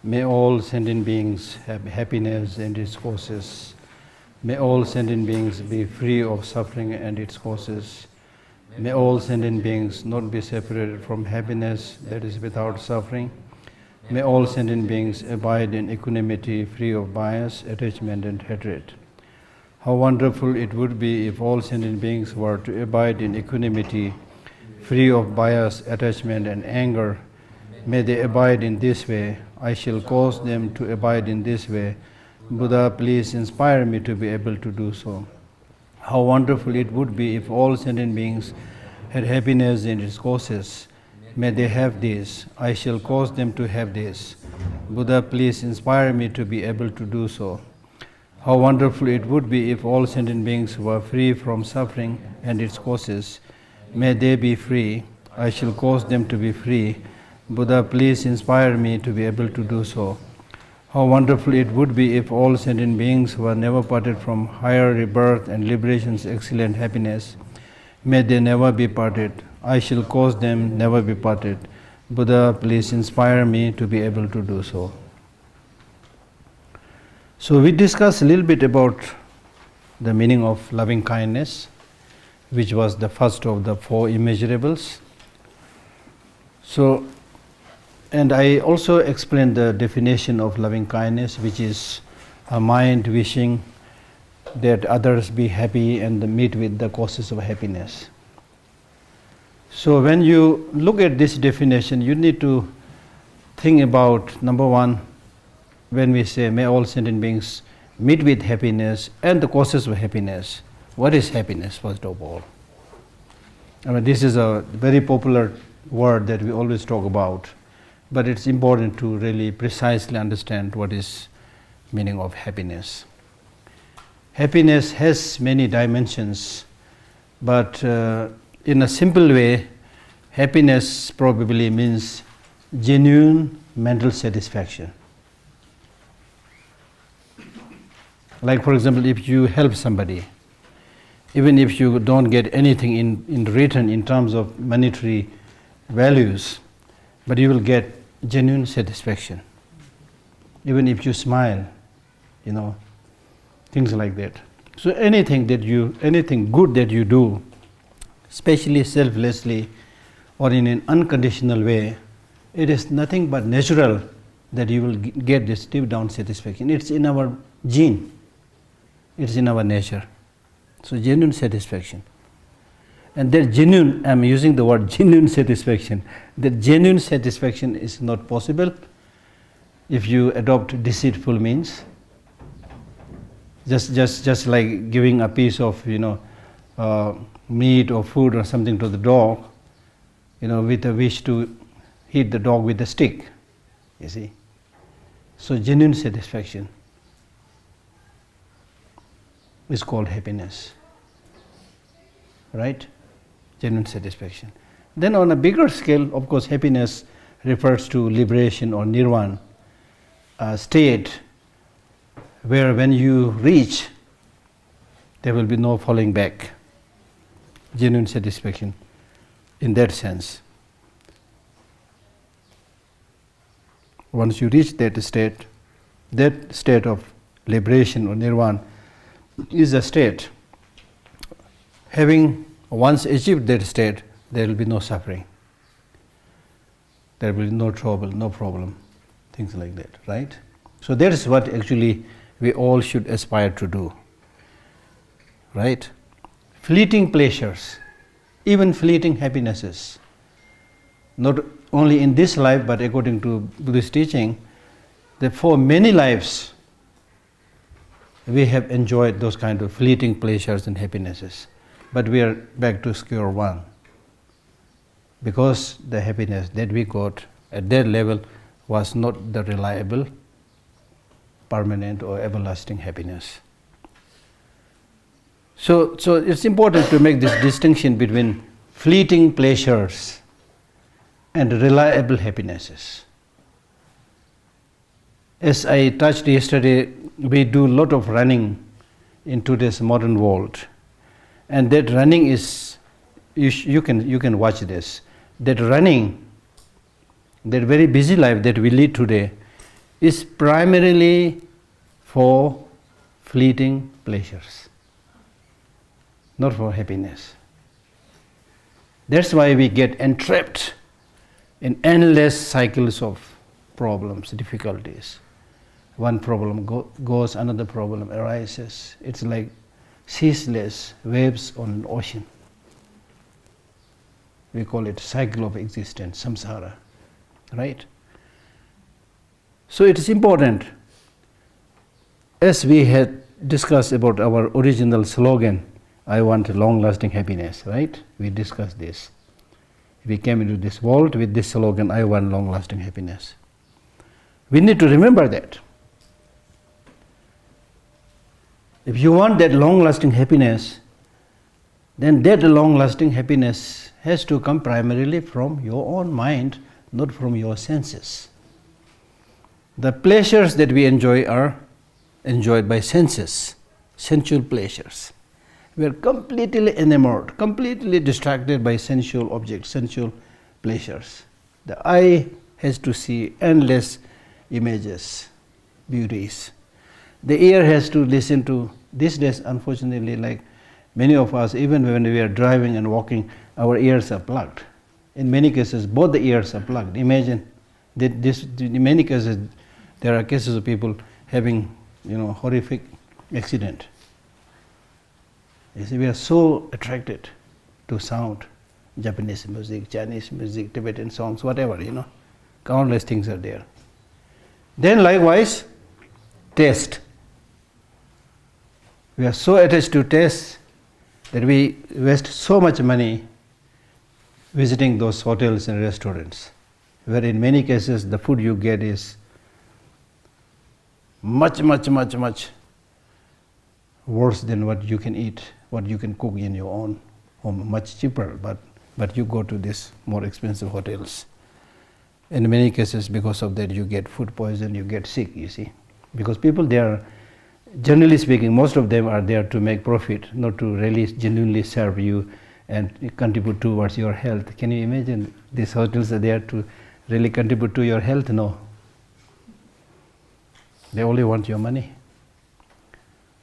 May all sentient beings have happiness and its causes. May all sentient beings be free of suffering and its causes. May all sentient beings not be separated from happiness that is without suffering. May all sentient beings abide in equanimity, free of bias, attachment, and hatred. How wonderful it would be if all sentient beings were to abide in equanimity, free of bias, attachment, and anger. May they abide in this way. I shall cause them to abide in this way. Buddha, please inspire me to be able to do so. How wonderful it would be if all sentient beings had happiness in its causes. May they have this. I shall cause them to have this. Buddha, please inspire me to be able to do so. How wonderful it would be if all sentient beings were free from suffering and its causes. May they be free. I shall cause them to be free. Buddha, please inspire me to be able to do so. How wonderful it would be if all sentient beings were never parted from higher rebirth and liberation's excellent happiness. May they never be parted. I shall cause them never be parted. Buddha, please inspire me to be able to do so. So we discussed a little bit about the meaning of loving kindness, which was the first of the four immeasurables. So, and I also explained the definition of loving kindness, which is a mind wishing that others be happy and meet with the causes of happiness. So when you look at this definition, you need to think about, number one, when we say may all sentient beings meet with happiness and the causes of happiness. What is happiness, first of all? I mean, this is a very popular word that we always talk about, but it's important to really precisely understand what is meaning of happiness. Happiness has many dimensions, but in a simple way, happiness probably means genuine mental satisfaction. Like, for example, if you help somebody, even if you don't get anything in return in terms of monetary values, but you will get genuine satisfaction. Even if you smile, things like that. So anything good that you do, especially selflessly or in an unconditional way, it is nothing but natural that you will get this deep down satisfaction. It's in our gene. It's in our nature. So genuine satisfaction. And that genuine, I'm using the word genuine satisfaction. That genuine satisfaction is not possible if you adopt deceitful means. Just like giving a piece of meat or food or something to the dog, with a wish to hit the dog with a stick. You see. So genuine satisfaction is called happiness. Right? Genuine satisfaction. Then on a bigger scale, of course, happiness refers to liberation or nirvana, a state where when you reach, there will be no falling back. Genuine satisfaction in that sense. Once you reach that state of liberation or nirvana is a state. Having once achieved that state, there will be no suffering. There will be no trouble, no problem, things like that, right? So that is what actually we all should aspire to do, right? Fleeting pleasures, even fleeting happinesses, not only in this life, but according to Buddhist teaching, that for many lives we have enjoyed those kind of fleeting pleasures and happinesses. But we are back to square one, because the happiness that we got at that level was not the reliable, permanent or everlasting happiness. So it's important to make this distinction between fleeting pleasures and reliable happinesses. As I touched yesterday, we do a lot of running in today's modern world. And that running is, you can watch this. That running, that very busy life that we lead today, is primarily for fleeting pleasures, not for happiness. That's why we get entrapped in endless cycles of problems, difficulties. One problem goes, another problem arises. It's like ceaseless waves on an ocean. We call it cycle of existence, samsara, right? So it is important, as we had discussed about our original slogan, I want long-lasting happiness, right? We discussed this. We came into this world with this slogan, I want long-lasting happiness. We need to remember that. If you want that long-lasting happiness, then that long-lasting happiness has to come primarily from your own mind, not from your senses. The pleasures that we enjoy are enjoyed by senses, sensual pleasures. We are completely enamored, completely distracted by sensual objects, sensual pleasures. The eye has to see endless images, beauties. The ear has to listen to, these days unfortunately, like many of us, even when we are driving and walking, our ears are plugged. In many cases, both the ears are plugged. Imagine that in many cases, there are cases of people having, horrific accident. You see, we are so attracted to sound, Japanese music, Chinese music, Tibetan songs, whatever, countless things are there. Then likewise, taste. We are so attached to taste that we waste so much money visiting those hotels and restaurants, where in many cases the food you get is much worse than what you can eat, what you can cook in your own home, much cheaper, but you go to these more expensive hotels. In many cases, because of that, you get food poison, you get sick, you see. Because people there, generally speaking, most of them are there to make profit, not to really genuinely serve you and contribute towards your health. Can you imagine these hotels are there to really contribute to your health? No. They only want your money.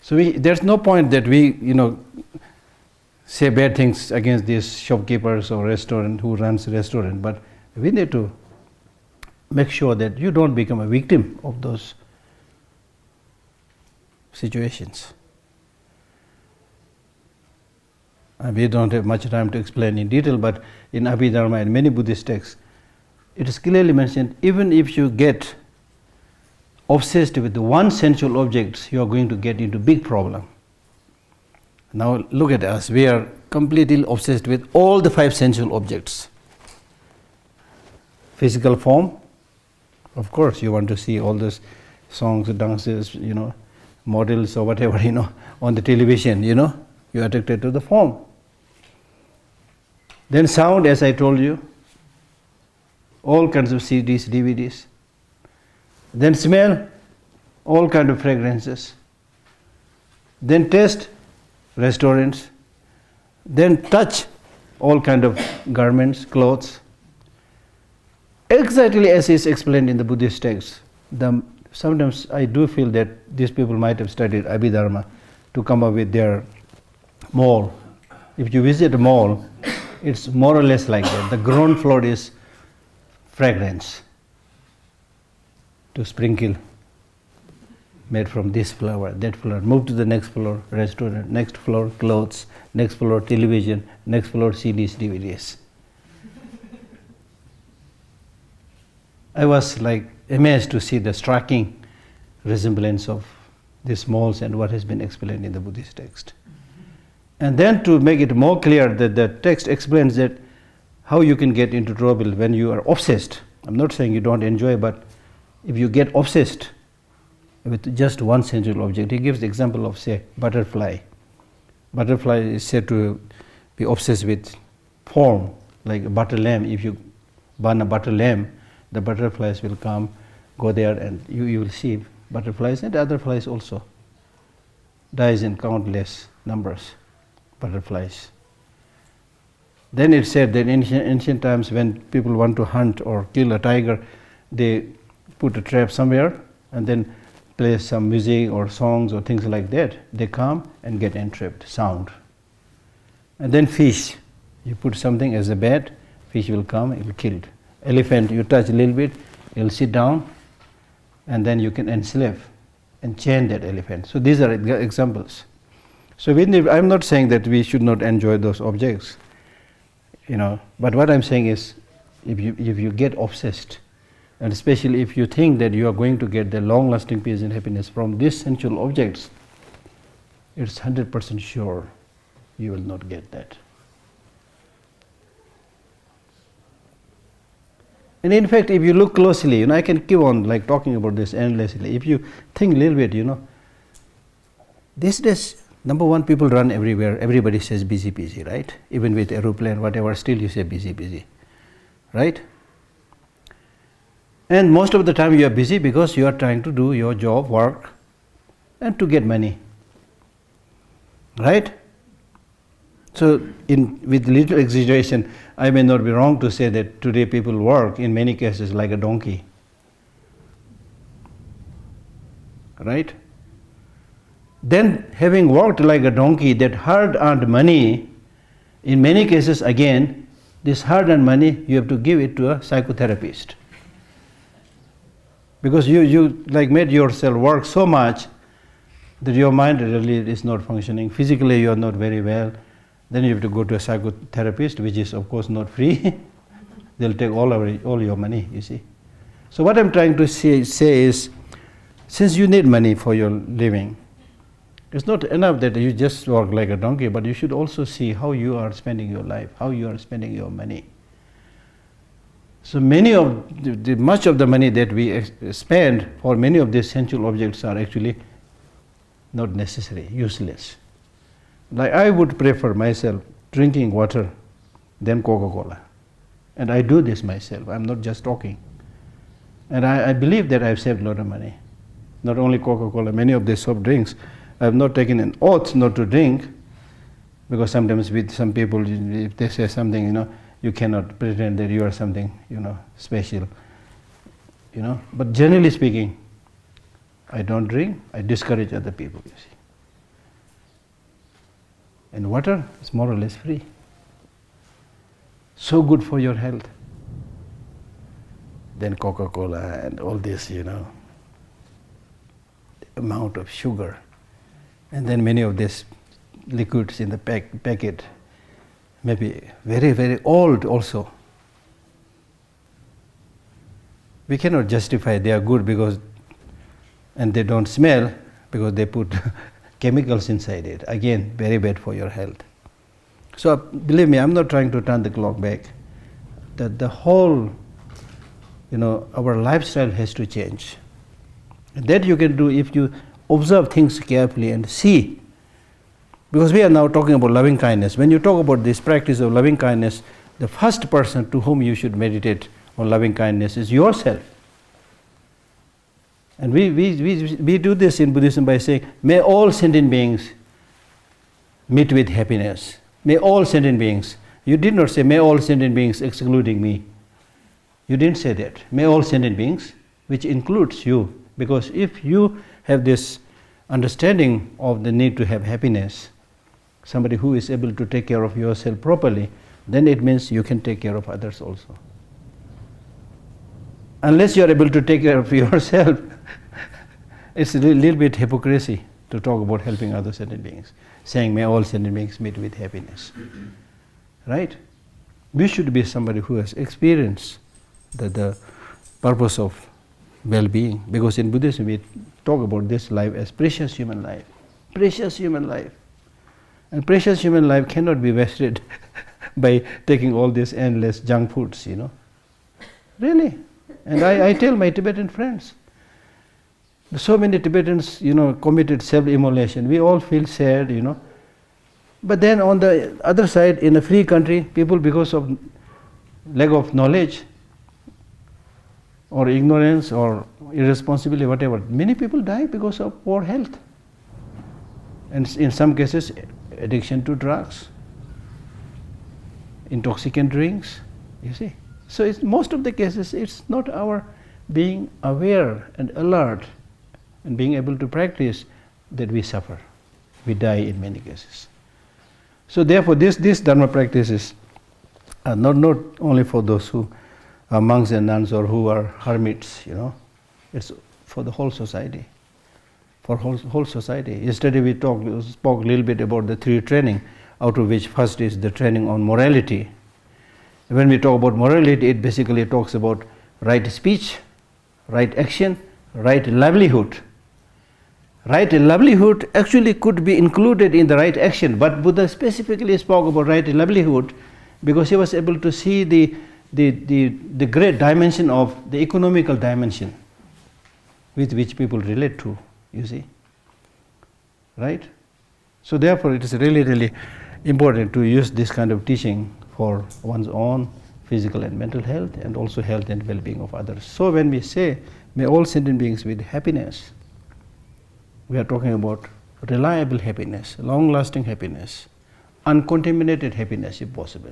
So there's no point that we, say bad things against these shopkeepers or restaurant who runs a restaurant, but we need to make sure that you don't become a victim of those situations. We don't have much time to explain in detail, but in Abhidharma and many Buddhist texts, it is clearly mentioned, even if you get obsessed with one sensual object, you are going to get into big problem. Now look at us, we are completely obsessed with all the 5 sensual objects. Physical form, of course, you want to see all those songs, dances, models or whatever, on the television, you are attracted to the form. Then sound, as I told you, all kinds of CDs, DVDs. Then smell, all kinds of fragrances. Then taste, restaurants. Then touch, all kinds of garments, clothes. Exactly as is explained in the Buddhist texts. Sometimes I do feel that these people might have studied Abhidharma to come up with their mall. If you visit a mall, it's more or less like that. The ground floor is fragrance to sprinkle, made from this flower, that flower. Move to the next floor, restaurant, next floor, clothes, next floor, television, next floor, CDs, DVDs. I was like amazed to see the striking resemblance of these malls and what has been explained in the Buddhist text. And then to make it more clear that the text explains that how you can get into trouble when you are obsessed. I'm not saying you don't enjoy, but if you get obsessed with just one sensual object, he gives the example of, say, butterfly. Butterfly is said to be obsessed with form, like a butter lamb. If you burn a butter lamb, the butterflies will come, go there, and you will see butterflies and other flies also. Dies in countless numbers, butterflies. Then it said that in ancient times when people want to hunt or kill a tiger, they put a trap somewhere and then play some music or songs or things like that, they come and get entrapped, sound. And then fish, you put something as a bait, fish will come, it will kill it. Elephant, you touch a little bit, it will sit down, and then you can enslave and chain that elephant. So these are examples. So I'm not saying that we should not enjoy those objects, but what I'm saying is, if you get obsessed, and especially if you think that you are going to get the long-lasting peace and happiness from these sensual objects, it's 100% sure you will not get that. And in fact, if you look closely, I can keep on talking about this endlessly. If you think a little bit, these days, number one, people run everywhere. Everybody says busy, busy, right? Even with aeroplane, whatever, still you say busy, busy, right? And most of the time you are busy because you are trying to do your job, work, and to get money, right? So, with little exaggeration, I may not be wrong to say that today people work in many cases like a donkey, right? Then, having worked like a donkey, that hard-earned money, in many cases again, this hard-earned money you have to give it to a psychotherapist, because you made yourself work so much that your mind really is not functioning. Physically, you are not very well. Then you have to go to a psychotherapist, which is of course not free. They'll take all your money, you see. So what I'm trying to say is, since you need money for your living, it's not enough that you just work like a donkey, but you should also see how you are spending your life, how you are spending your money. So much of the money that we spend for many of these sensual objects are actually not necessary, useless. Like I would prefer myself drinking water than Coca-Cola. And I do this myself, I'm not just talking. And I believe that I've saved a lot of money. Not only Coca-Cola, many of these soft drinks, I have not taken an oath not to drink, because sometimes with some people, if they say something, you cannot pretend that you are something, special, But generally speaking, I don't drink, I discourage other people, you see. And water is more or less free. So good for your health. Then Coca-Cola and all this, the amount of sugar. And then many of these liquids in the packet, maybe very, very old also. We cannot justify they are good and they don't smell because they put chemicals inside it. Again, very bad for your health. So believe me, I'm not trying to turn the clock back. The whole, our lifestyle has to change. And that you can do if you observe things carefully and see. Because we are now talking about loving kindness. When you talk about this practice of loving kindness, the first person to whom you should meditate on loving kindness is yourself. And we do this in Buddhism by saying, may all sentient beings meet with happiness. May all sentient beings. You did not say, may all sentient beings excluding me. You didn't say that. May all sentient beings, which includes you. Because if you have this understanding of the need to have happiness, somebody who is able to take care of yourself properly, then it means you can take care of others also. Unless you are able to take care of yourself, it's a little bit hypocrisy to talk about helping other sentient beings, saying may all sentient beings meet with happiness. Right? We should be somebody who has experienced the purpose of well-being, because in Buddhism we talk about this life as precious human life. Precious human life. And precious human life cannot be wasted by taking all these endless junk foods, Really. And I tell my Tibetan friends, so many Tibetans, committed self-immolation. We all feel sad, But then on the other side, in a free country, people, because of lack of knowledge or ignorance or irresponsibility, whatever, many people die because of poor health. And in some cases, addiction to drugs, intoxicant drinks, you see. So most of the cases, it's not our being aware and alert and being able to practice, that we suffer. We die in many cases. So therefore this Dharma practice is not only for those who are monks and nuns or who are hermits, it's for the whole society. For whole society. Yesterday we spoke a little bit about the 3 training, out of which first is the training on morality. When we talk about morality, it basically talks about right speech, right action, right livelihood. Right livelihood actually could be included in the right action, but Buddha specifically spoke about right livelihood because he was able to see the great dimension of the economical dimension with which people relate to, you see. Right? So therefore it is really, really important to use this kind of teaching for one's own physical and mental health, and also health and well-being of others. So when we say, may all sentient beings with happiness, we are talking about reliable happiness, long-lasting happiness, uncontaminated happiness if possible.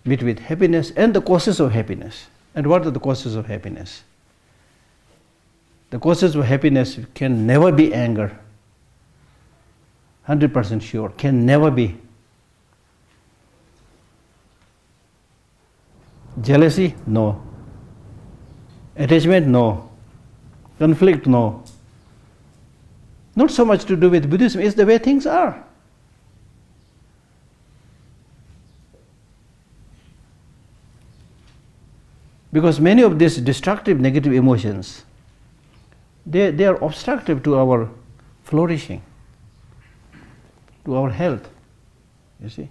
With happiness and the causes of happiness. And what are the causes of happiness? The causes of happiness can never be anger. 100% sure, can never be. Jealousy? No. Attachment? No. Conflict? No. Not so much to do with Buddhism, it's the way things are. Because many of these destructive negative emotions, they are obstructive to our flourishing, to our health, you see.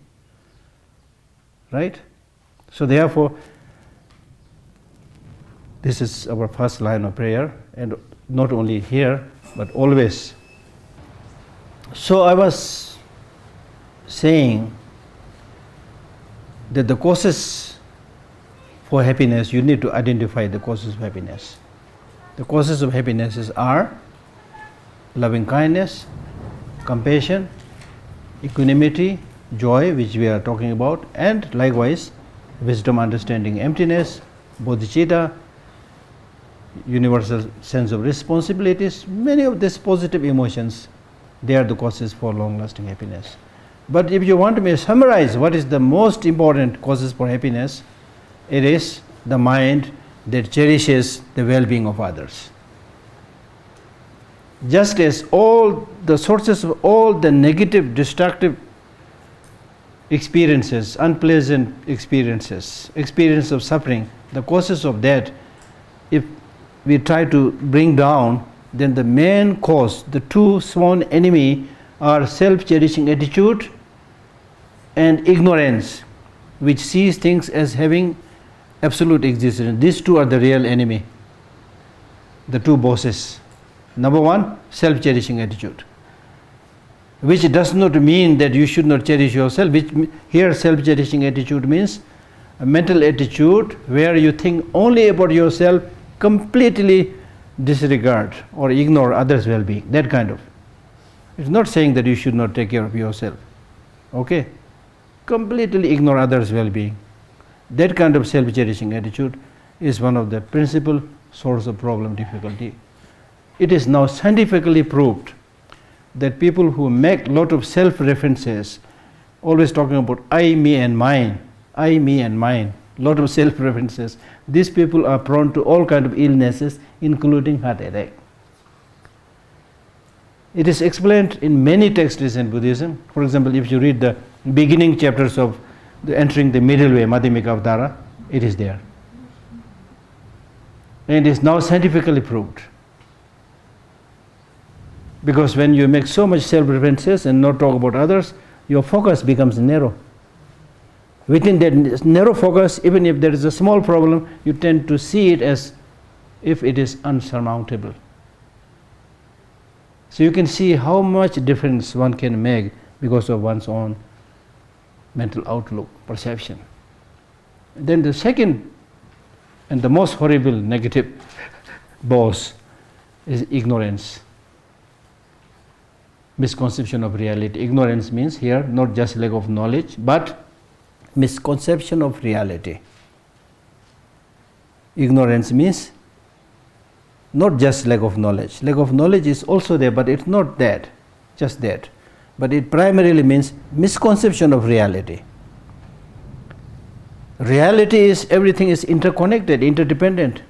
Right? So therefore, this is our first line of prayer, and not only here, but always. So I was saying that the causes for happiness, you need to identify the causes of happiness. The causes of happiness are loving kindness, compassion, equanimity, joy, which we are talking about, and likewise wisdom, understanding, emptiness, bodhicitta, universal sense of responsibilities. Many of these positive emotions, they are the causes for long-lasting happiness. But if you want me to summarize what is the most important causes for happiness, it is the mind that cherishes the well-being of others. Just as all the sources of all the negative, destructive experiences, unpleasant experiences, experience of suffering, the causes of that, if we try to bring down, then the main cause, the 2 sworn enemy, are self-cherishing attitude and ignorance, which sees things as having absolute existence. These 2 are the real enemy, the 2 bosses. Number 1, self-cherishing attitude, which does not mean that you should not cherish yourself. Which here self-cherishing attitude means a mental attitude where you think only about yourself, completely disregard or ignore others' well-being. That kind of. It's not saying that you should not take care of yourself. Okay? Completely ignore others' well-being. That kind of self-cherishing attitude is one of the principal source of problem difficulty. It is now scientifically proved that people who make a lot of self-references, always talking about I, me and mine, I, me and mine, lot of self-references, these people are prone to all kinds of illnesses, including heart attack. It is explained in many texts in Buddhism. For example, if you read the beginning chapters of entering the middle way, Madhyamika Avtara, it is there. And it is now scientifically proved. Because when you make so much self-references and not talk about others, your focus becomes narrow. Within that narrow focus, even if there is a small problem, you tend to see it as if it is unsurmountable. So you can see how much difference one can make because of one's own mental outlook, perception. Then the second and the most horrible negative boss is ignorance. Misconception of reality. Ignorance means here not just lack of knowledge, but misconception of reality. Ignorance means Not just lack of knowledge. Lack of knowledge is also there, but it's not that, just that. But it primarily means misconception of reality. Reality is everything is interconnected, interdependent.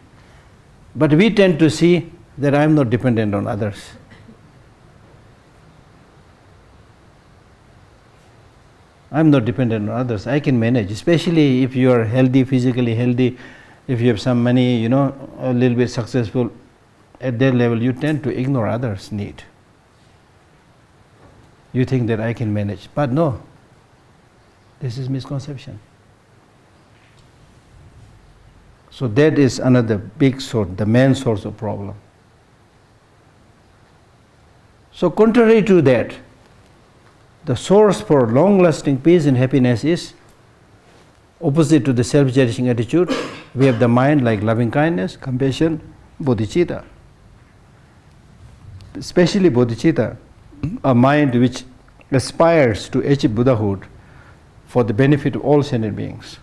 But we tend to see that I am not dependent on others. I am not dependent on others. I can manage, especially if you are healthy, physically healthy, if you have some money, a little bit successful. At that level, you tend to ignore others' need. You think that I can manage. But no, this is misconception. So that is another big source, the main source of problem. So contrary to that, the source for long-lasting peace and happiness is opposite to the self-cherishing attitude. We have the mind like loving kindness, compassion, bodhicitta. Especially bodhicitta, a mind which aspires to achieve Buddhahood for the benefit of all sentient beings.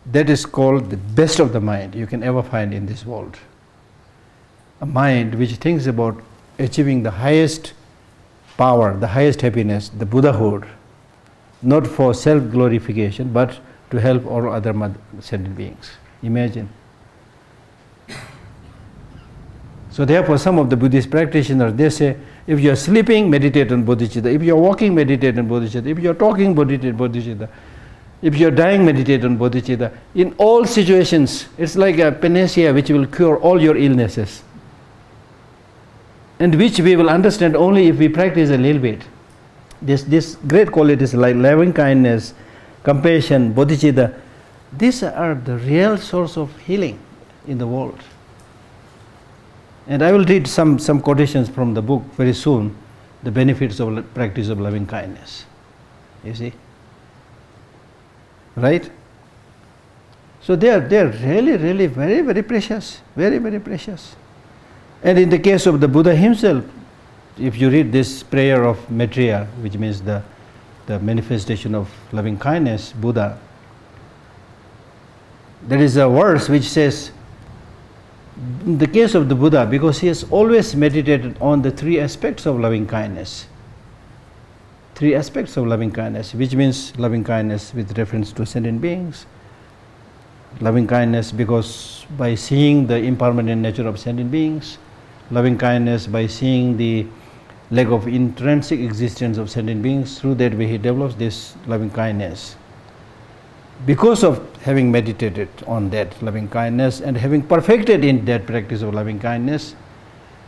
That is called the best of the mind you can ever find in this world. A mind which thinks about achieving the highest power, the highest happiness, the Buddhahood, not for self-glorification, but to help all other sentient beings. Imagine. So therefore, some of the Buddhist practitioners, they say, if you are sleeping, meditate on bodhicitta. If you are walking, meditate on bodhicitta. If you are talking, meditate on bodhicitta. If you are dying, meditate on bodhicitta. In all situations, it's like a panacea which will cure all your illnesses, and which we will understand only if we practice a little bit. This great qualities like loving kindness, compassion, bodhicitta, these are the real source of healing in the world. And I will read some quotations from the book very soon, the benefits of practice of loving kindness. You see? Right? So they are really, really very, very precious. Very, very precious. And in the case of the Buddha himself, if you read this prayer of Maitreya, which means the manifestation of loving kindness, Buddha, there is a verse which says, in the case of the Buddha, because he has always meditated on the three aspects of loving kindness. Three aspects of loving kindness, which means loving kindness with reference to sentient beings, loving kindness because by seeing the impermanent nature of sentient beings, loving kindness by seeing the lack of intrinsic existence of sentient beings. Through that way he develops this loving kindness. Because of having meditated on that loving kindness and having perfected in that practice of loving kindness,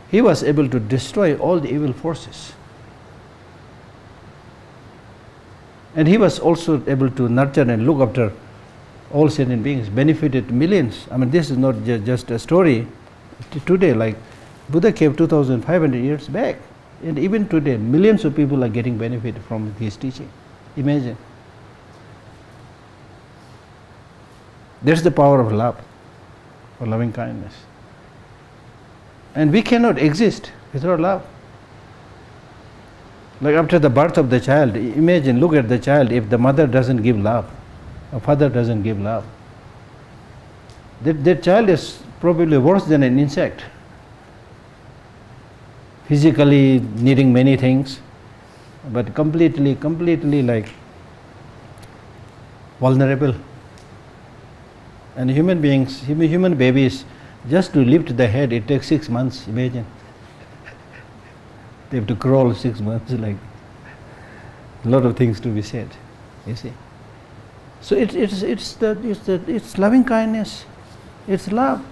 he was able to destroy all the evil forces. And he was also able to nurture and look after all sentient beings, benefited millions. I mean, this is not just a story. Today, like Buddha came 2,500 years back, and even today, millions of people are getting benefit from his teaching. Imagine. That's the power of love, or loving kindness. And we cannot exist without love. Like after the birth of the child, imagine, look at the child, if the mother doesn't give love, or father doesn't give love, that child is probably worse than an insect. Physically needing many things, but completely like vulnerable. And human beings, human babies, just to lift the head, it takes 6 months, imagine. They have to crawl 6 months, like a lot of things to be said, you see. So it's loving kindness, it's love,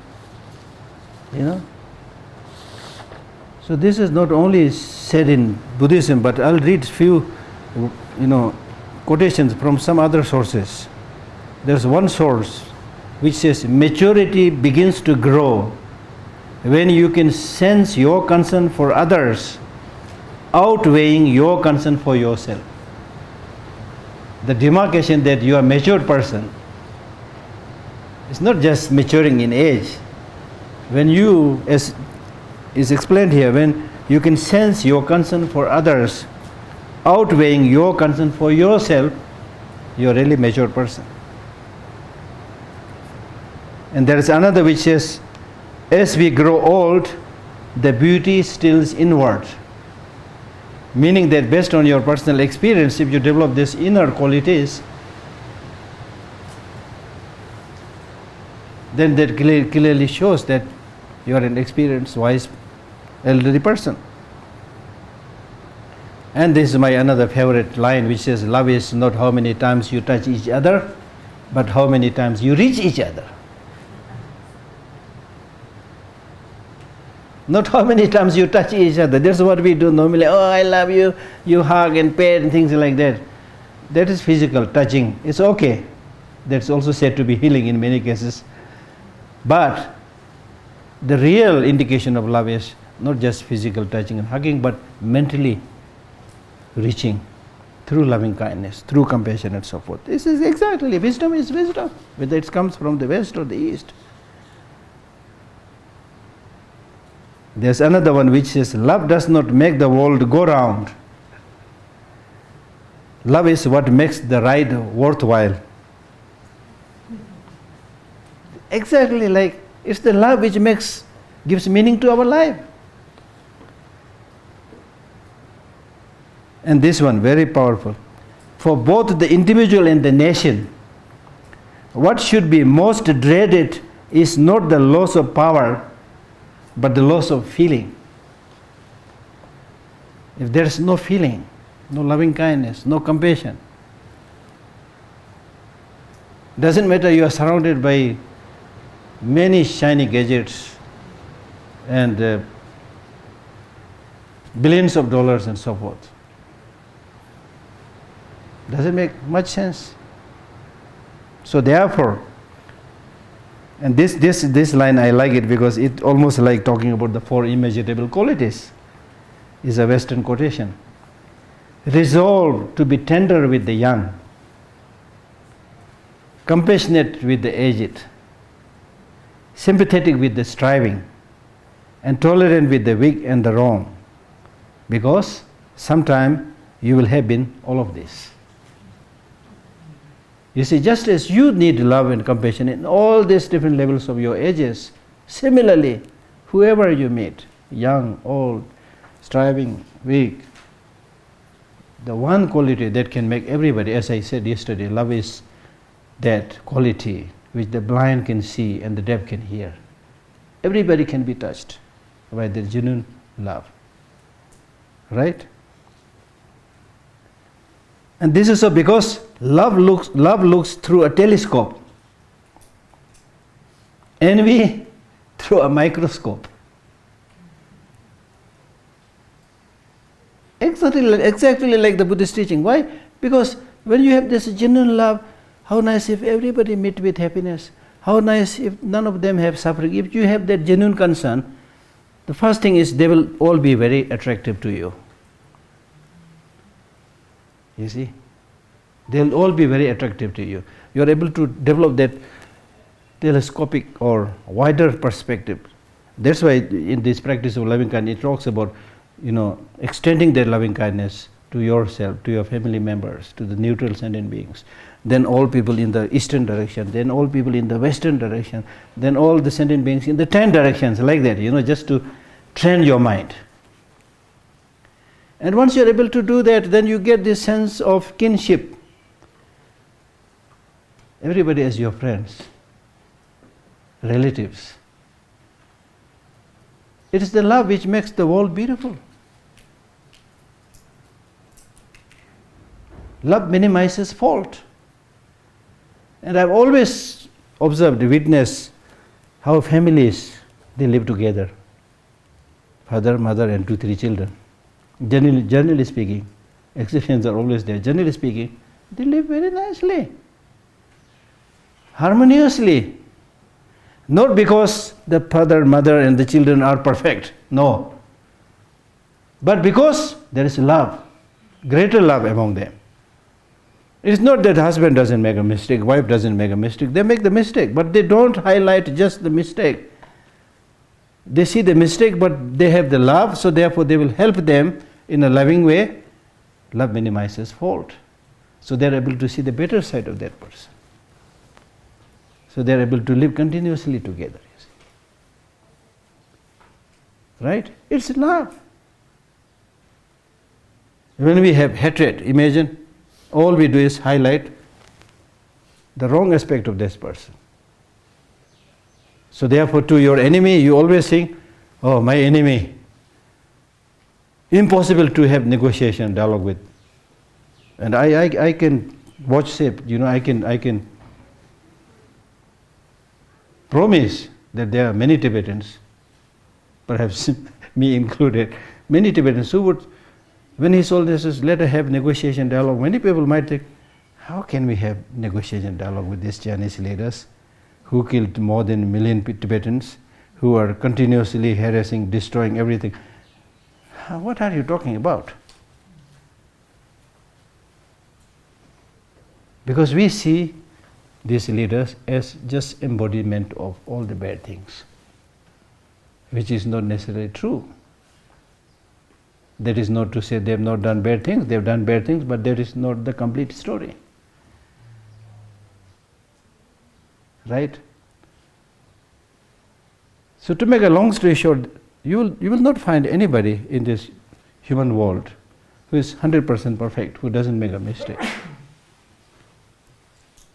you know. So this is not only said in Buddhism, but I'll read few, quotations from some other sources. There's one source which says, maturity begins to grow when you can sense your concern for others outweighing your concern for yourself. The demarcation that you are a matured person, it's not just maturing in age. When you, as is explained here, when you can sense your concern for others outweighing your concern for yourself, you're a really mature person. And there is another which says, as we grow old, the beauty stills inward. Meaning that based on your personal experience, if you develop these inner qualities, then that clearly shows that you are an experienced, wise, elderly person. And this is my another favorite line, which says, love is not how many times you touch each other, but how many times you reach each other. Not how many times you touch each other. That's what we do normally. Oh, I love you. You hug and pet and things like that. That is physical touching. It's okay. That's also said to be healing in many cases. But the real indication of love is not just physical touching and hugging, but mentally reaching through loving kindness, through compassion and so forth. This is exactly, wisdom is wisdom, whether it comes from the west or the east. There's another one which says, love does not make the world go round. Love is what makes the ride worthwhile. Exactly, like it's the love which gives meaning to our life. And this one, very powerful. For both the individual and the nation, what should be most dreaded is not the loss of power, but the loss of feeling. If there is no feeling, no loving kindness, no compassion, doesn't matter you are surrounded by many shiny gadgets and billions of dollars and so forth. Doesn't make much sense. So therefore, and this line I like it because it almost like talking about the four immeasurable qualities. Is a Western quotation. Resolve to be tender with the young, compassionate with the aged, sympathetic with the striving, and tolerant with the weak and the wrong, because sometime you will have been all of this. You see, just as you need love and compassion in all these different levels of your ages, similarly, whoever you meet, young, old, striving, weak, the one quality that can make everybody, as I said yesterday, love is that quality which the blind can see and the deaf can hear. Everybody can be touched by the genuine love. Right? And this is so because love looks through a telescope, envy through a microscope. Exactly like the Buddhist teaching. Why? Because when you have this genuine love, how nice if everybody meet with happiness. How nice if none of them have suffering. If you have that genuine concern, the first thing is they will all be very attractive to you. You see? They'll all be very attractive to you. You are able to develop that telescopic or wider perspective. That's why in this practice of loving kindness, it talks about, extending their loving kindness to yourself, to your family members, to the neutral sentient beings. Then all people in the eastern direction, then all people in the western direction, then all the sentient beings in the 10 directions, like that, just to train your mind. And once you're able to do that, then you get this sense of kinship. Everybody as your friends, relatives. It is the love which makes the world beautiful. Love minimizes fault. And I've always observed, witnessed how families, they live together. Father, mother and 2-3 children. Generally speaking, exceptions are always there. Generally speaking, they live very nicely, harmoniously. Not because the father, mother and the children are perfect, no. But because there is love, greater love among them. It's not that husband doesn't make a mistake, wife doesn't make a mistake. They make the mistake, but they don't highlight just the mistake. They see the mistake, but they have the love, so therefore they will help them in a loving way. Love minimizes fault. So they are able to see the better side of that person. So they are able to live continuously together. You see. Right? It's love. When we have hatred, imagine all we do is highlight the wrong aspect of this person. So therefore to your enemy you always think, oh, my enemy. Impossible to have negotiation, dialogue with. And I can watch shape, I can promise that there are many Tibetans, perhaps me included, many Tibetans who would, when he told us, let us have negotiation dialogue, many people might think, how can we have negotiation dialogue with these Chinese leaders who killed more than 1 million Tibetans, who are continuously harassing, destroying everything? What are you talking about? Because we see these leaders as just embodiment of all the bad things, which is not necessarily true. That is not to say they have not done bad things, they have done bad things, but that is not the complete story. Right? So to make a long story short, you will not find anybody in this human world who is 100% perfect, who doesn't make a mistake.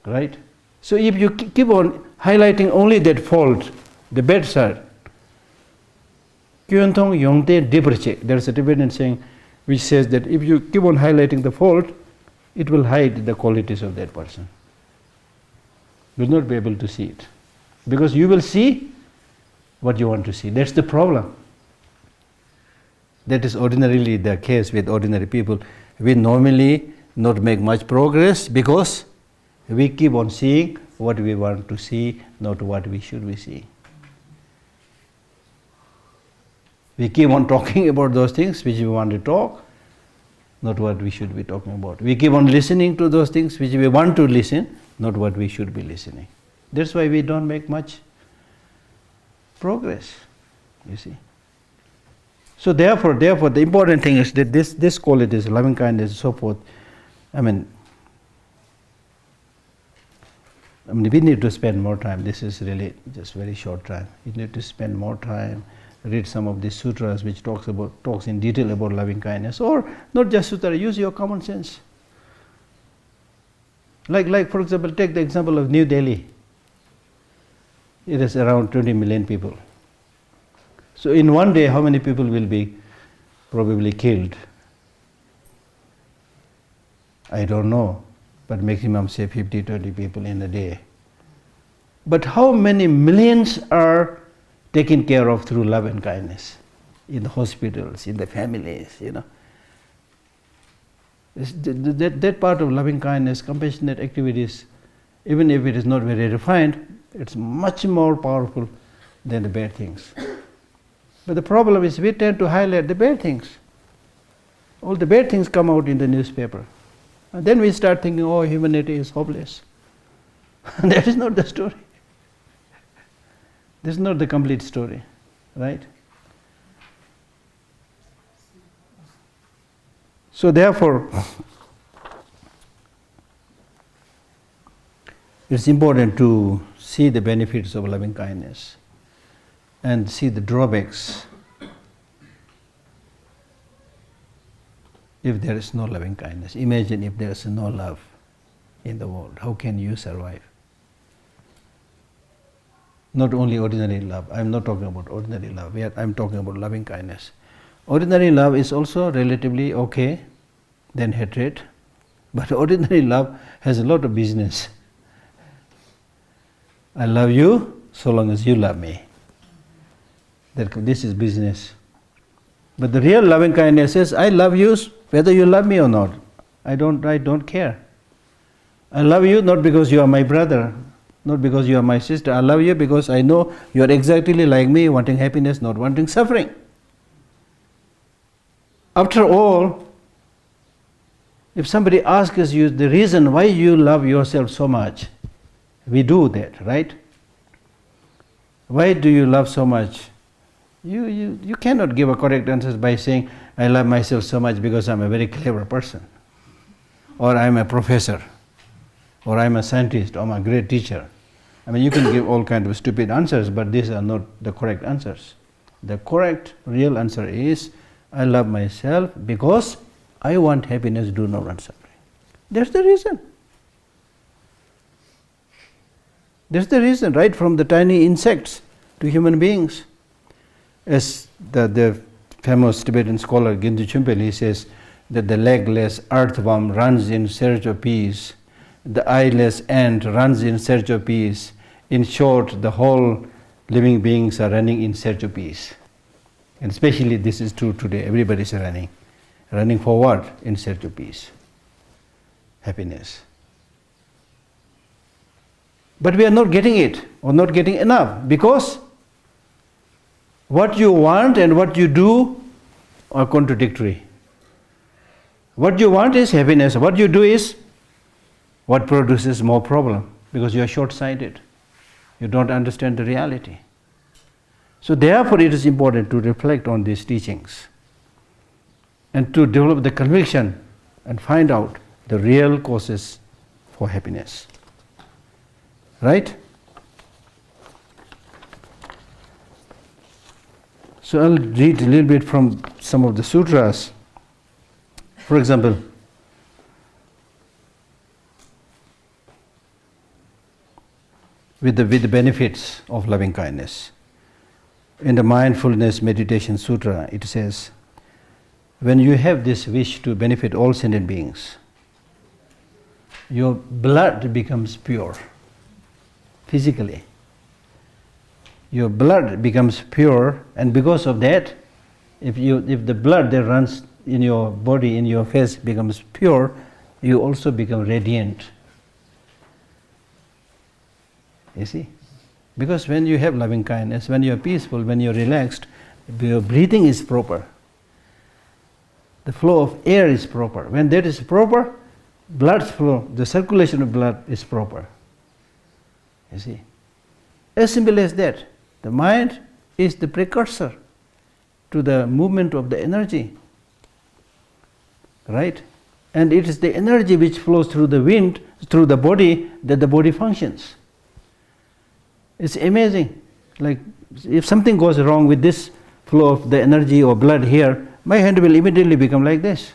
Right? So if you keep on highlighting only that fault, the bad side, there's a Tibetan saying which says that if you keep on highlighting the fault, it will hide the qualities of that person. You will not be able to see it. Because you will see what you want to see. That's the problem. That is ordinarily the case with ordinary people. We normally not make much progress because we keep on seeing what we want to see, not what we should be seeing. We keep on talking about those things which we want to talk, not what we should be talking about. We keep on listening to those things which we want to listen, not what we should be listening. That's why we don't make much progress, you see. So therefore the important thing is that this qualities, loving kindness and so forth, I mean, we need to spend more time. This is really just very short time. You need to spend more time, read some of these sutras which talks in detail about loving kindness, or not just sutra, use your common sense. Like for example, take the example of New Delhi. It is around 20 million people. So in one day, how many people will be probably killed? I don't know, but maximum say 50, 20 people in a day. But how many millions are taken care of through love and kindness? In the hospitals, in the families, That part of loving kindness, compassionate activities, even if it is not very refined, it's much more powerful than the bad things. But the problem is we tend to highlight the bad things. All the bad things come out in the newspaper. And then we start thinking, oh, humanity is hopeless. That is not the story. This is not the complete story, right? So therefore, it's important to see the benefits of loving kindness and see the drawbacks if there is no loving kindness. Imagine if there is no love in the world. How can you survive? Not only ordinary love. I'm not talking about ordinary love. I'm talking about loving kindness. Ordinary love is also relatively okay than hatred, but ordinary love has a lot of business. I love you so long as you love me. This is business. But the real loving kindness is, I love you whether you love me or not. I don't care. I love you not because you are my brother, not because you are my sister. I love you because I know you are exactly like me, wanting happiness, not wanting suffering. After all, if somebody asks you the reason why you love yourself so much, we do that, right? Why do you love so much? You cannot give a correct answer by saying, I love myself so much because I'm a very clever person, or I'm a professor, or I'm a scientist, or I'm a great teacher. I mean, you can give all kinds of stupid answers, but these are not the correct answers. The correct, real answer is, I love myself because I want happiness, do not want suffering. That's the reason. That's the reason, right from the tiny insects to human beings. As the famous Tibetan scholar Gintu Chumpel, he says that the legless earthworm runs in search of peace, the eyeless ant runs in search of peace. In short, the whole living beings are running in search of peace. And especially this is true today, everybody is running. Running for what? In search of peace, happiness. But we are not getting it, or not getting enough, because what you want and what you do are contradictory. What you want is happiness. What you do is what produces more problem, because you are short-sighted. You don't understand the reality. So therefore it is important to reflect on these teachings and to develop the conviction and find out the real causes for happiness. Right? So I'll read a little bit from some of the sutras. For example, with the benefits of loving kindness. In the Mindfulness Meditation Sutra, it says, when you have this wish to benefit all sentient beings, your blood becomes pure. Physically, your blood becomes pure, and because of that, if the blood that runs in your body, in your face, becomes pure, you also become radiant. You see? Because when you have loving kindness, when you are peaceful, when you are relaxed, your breathing is proper. The flow of air is proper. When that is proper, blood flow, the circulation of blood is proper. You see, as simple as that. The mind is the precursor to the movement of the energy, right? And it is the energy which flows through the wind, through the body, that the body functions. It's amazing. Like, if something goes wrong with this flow of the energy or blood here, my hand will immediately become like this.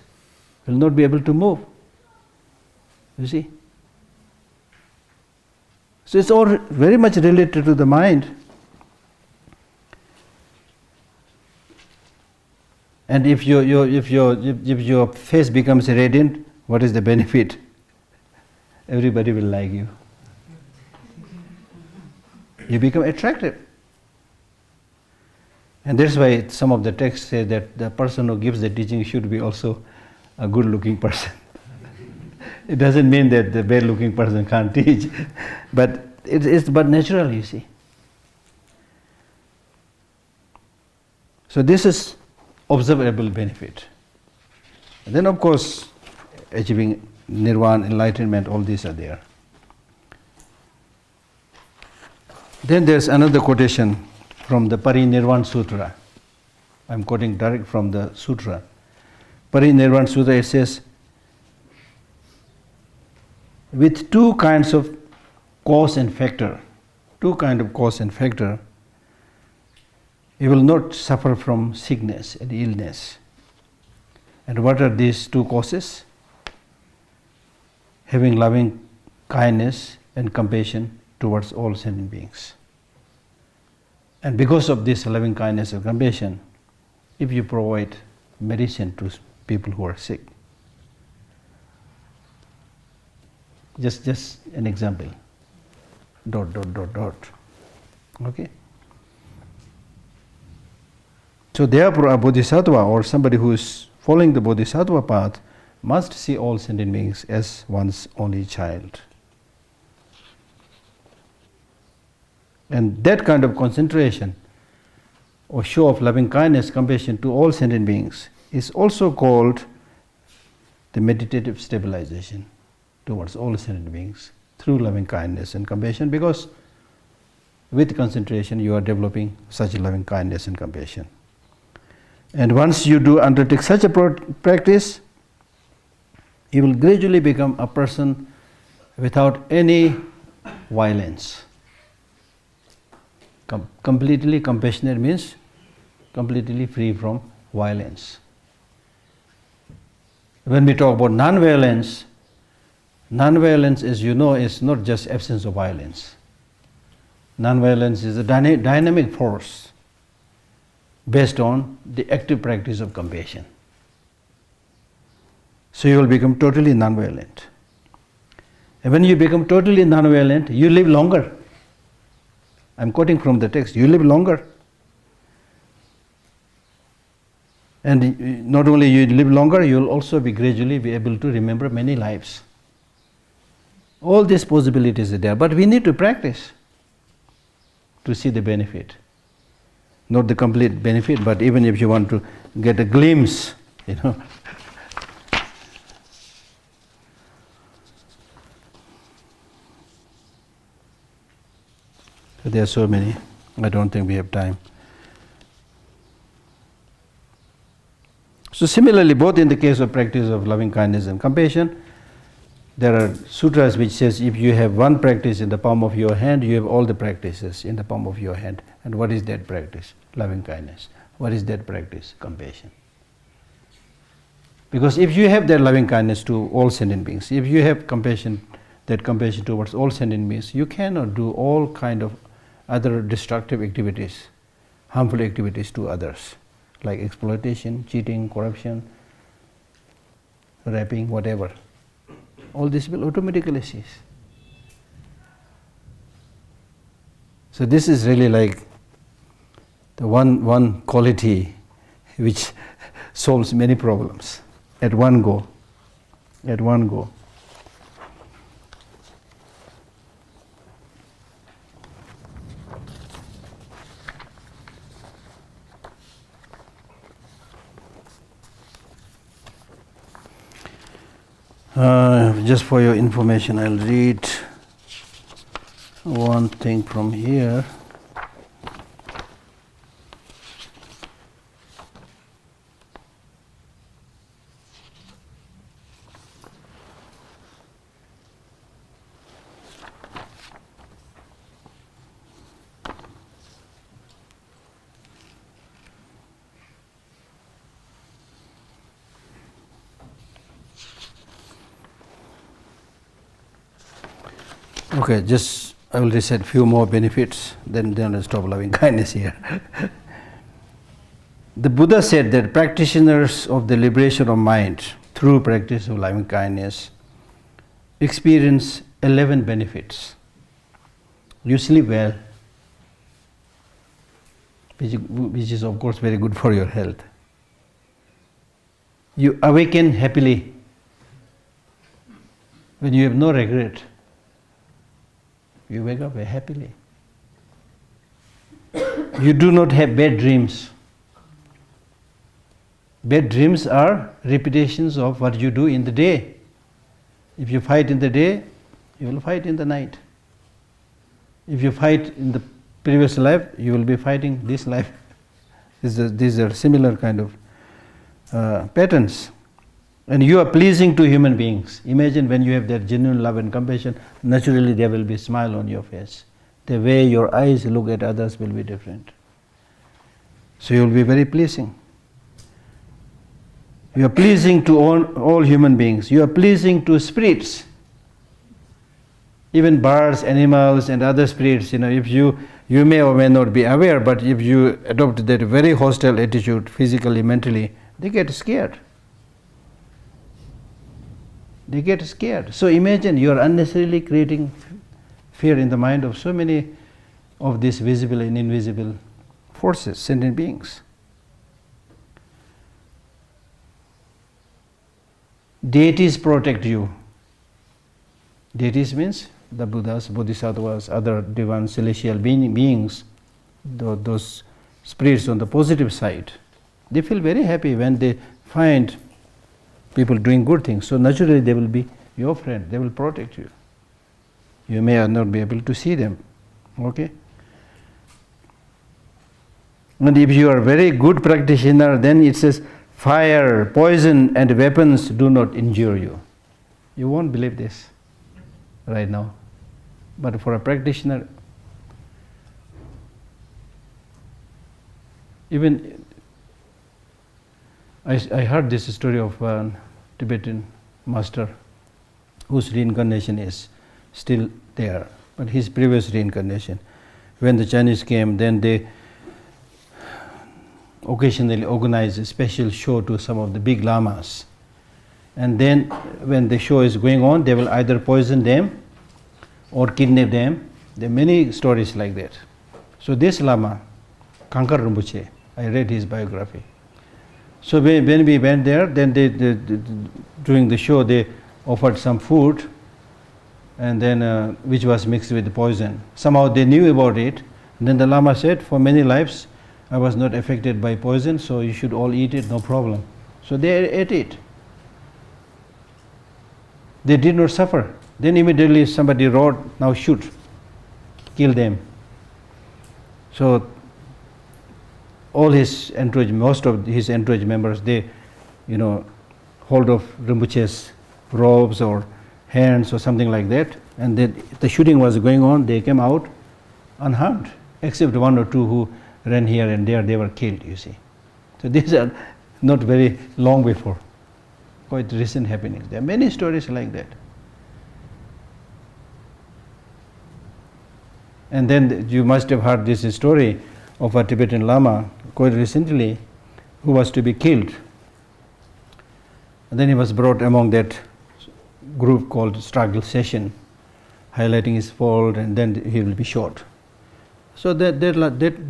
Will not be able to move. You see? So it's all very much related to the mind. And if your face becomes radiant, what is the benefit? Everybody will like you. You become attractive. And that's why some of the texts say that the person who gives the teaching should be also a good-looking person. It doesn't mean that the bad-looking person can't teach, but it's but natural, you see. So this is observable benefit. And then, of course, achieving nirvana, enlightenment, all these are there. Then there's another quotation from the Parinirvana Sutra. I'm quoting direct from the sutra. Parinirvana Sutra, it says, with two kinds of cause and factor, you will not suffer from sickness and illness. And what are these two causes? Having loving kindness and compassion towards all sentient beings. And because of this loving kindness and compassion, if you provide medicine to people who are sick, just an example, ... Okay? So therefore a bodhisattva, or somebody who is following the bodhisattva path, must see all sentient beings as one's only child. And that kind of concentration or show of loving kindness, compassion to all sentient beings is also called the meditative stabilization towards all sentient beings through loving kindness and compassion, because with concentration you are developing such loving kindness and compassion. And once you do undertake such a practice, you will gradually become a person without any violence, Completely compassionate means completely free from violence. When we talk about non-violence, non-violence, as you know, is not just absence of violence. Non-violence is a dynamic force based on the active practice of compassion. So you will become totally non-violent. And when you become totally non-violent, you live longer. I'm quoting from the text. You live longer. And not only you live longer, you will also gradually be able to remember many lives. All these possibilities are there, but we need to practice to see the benefit. Not the complete benefit, but even if you want to get a glimpse, There are so many. I don't think we have time. So similarly, both in the case of practice of loving kindness and compassion, there are sutras which says if you have one practice in the palm of your hand, you have all the practices in the palm of your hand. And what is that practice? Loving kindness. What is that practice? Compassion. Because if you have that loving kindness to all sentient beings, if you have compassion, that compassion towards all sentient beings, you cannot do all kind of other destructive activities, harmful activities to others, like exploitation, cheating, corruption, raping, whatever. All this will automatically cease. So this is really like the one quality which solves many problems at one go. At one go. Just for your information, I'll read one thing from here. Okay, just I will recite few more benefits, then I'll stop loving kindness here. The Buddha said that practitioners of the liberation of mind through practice of loving kindness experience 11 benefits. You sleep well, which is of course very good for your health. You awaken happily when you have no regret. You wake up happily. You do not have bad dreams. Bad dreams are repetitions of what you do in the day. If you fight in the day, you will fight in the night. If you fight in the previous life, you will be fighting this life. These are similar kind of patterns. And you are pleasing to human beings. Imagine when you have that genuine love and compassion, naturally there will be a smile on your face. The way your eyes look at others will be different. So you will be very pleasing. You are pleasing to all human beings. You are pleasing to spirits. Even birds, animals and other spirits, if you may or may not be aware, but if you adopt that very hostile attitude physically, mentally, they get scared. They get scared. So imagine you are unnecessarily creating fear in the mind of so many of these visible and invisible forces, sentient beings. Deities protect you. Deities means the Buddhas, Bodhisattvas, other divine celestial beings, those spirits on the positive side. They feel very happy when they find people doing good things. So naturally they will be your friend, they will protect you. You may or not be able to see them. Okay? And if you are a very good practitioner, then it says, fire, poison and weapons do not injure you. You won't believe this right now. But for a practitioner, Even I heard this story of a Tibetan master whose reincarnation is still there, but his previous reincarnation. When the Chinese came, then they occasionally organize a special show to some of the big lamas. And then when the show is going on, they will either poison them or kidnap them. There are many stories like that. So this Lama, Kankar Rinpoche, I read his biography. So when we went there, then during the show they offered some food, and then which was mixed with poison. Somehow they knew about it. And then the Lama said, for many lives I was not affected by poison, so you should all eat it, no problem. So they ate it. They did not suffer. Then immediately somebody wrote, now shoot, kill them. So all his entourage, most of his entourage members, they, hold of Rinpoche's robes or hands or something like that, and then the shooting was going on. They came out unharmed, except one or two who ran here and there. They were killed, you see. So these are not very long before, quite recent happenings. There are many stories like that. And then you must have heard this story of a Tibetan Lama quite recently who was to be killed. And then he was brought among that group called struggle session, highlighting his fault, and then he will be shot. So that the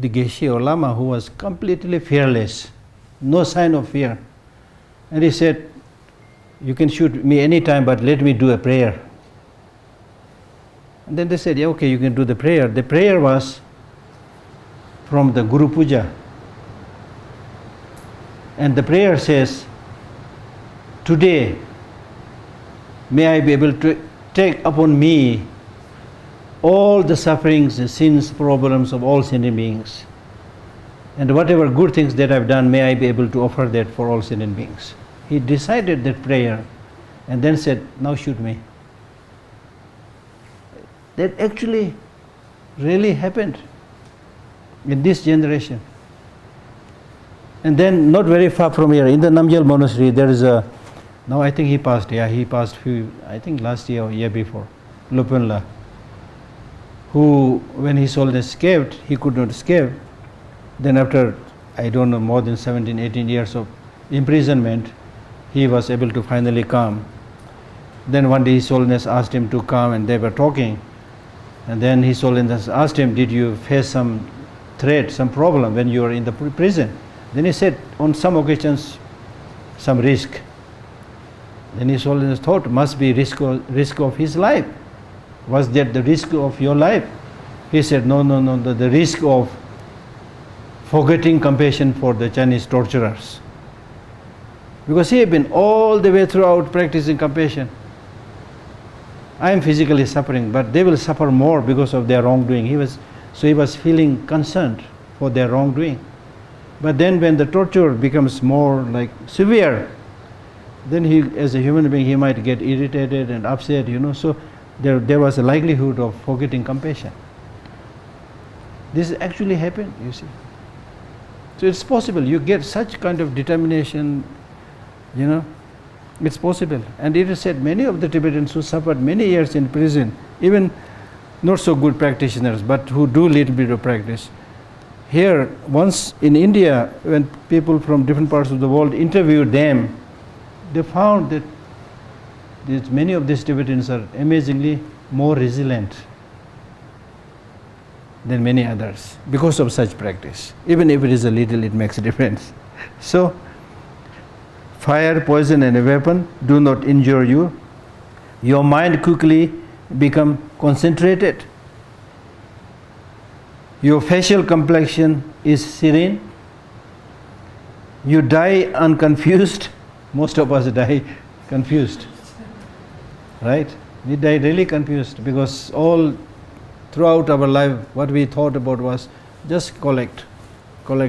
Geshe or Lama who was completely fearless, no sign of fear, and he said, you can shoot me anytime, but let me do a prayer. And then they said, yeah, okay, you can do the prayer. The prayer was from the Guru Puja. And the prayer says, today may I be able to take upon me all the sufferings, the sins, problems of all sentient beings. And whatever good things that I've done, may I be able to offer that for all sentient beings. He decided that prayer and then said, now shoot me. That actually really happened in this generation. And then not very far from here, in the Namgyal monastery, there is a, now I think he passed I think last year or year before, Lhakdorla, who when his soul escaped, he could not escape. Then after, I don't know, more than 17, 18 years of imprisonment, he was able to finally come. Then one day His Holiness asked him to come, and they were talking. And then His Holiness asked him, did you face some threat, some problem when you were in the prison? Then he said, on some occasions, some risk. Then His Holiness thought, must be risk of his life. Was that the risk of your life? He said, no, the risk of forgetting compassion for the Chinese torturers. Because he had been all the way throughout practicing compassion. I am physically suffering, but they will suffer more because of their wrongdoing. He was feeling concerned for their wrongdoing. But then when the torture becomes more like severe, then he, as a human being, he might get irritated and upset, so there was a likelihood of forgetting compassion. This actually happened, you see. So it's possible, you get such kind of determination, it's possible. And it is said many of the Tibetans who suffered many years in prison, even not so good practitioners, but who do little bit of practice. Here, once in India, when people from different parts of the world interviewed them, they found that many of these Tibetans are amazingly more resilient than many others because of such practice. Even if it is a little, it makes a difference. So, fire, poison and a weapon do not injure you. Your mind quickly become concentrated. Your facial complexion is serene. You die unconfused. Most of us die confused, right? We die really confused because all throughout our life what we thought about was just collect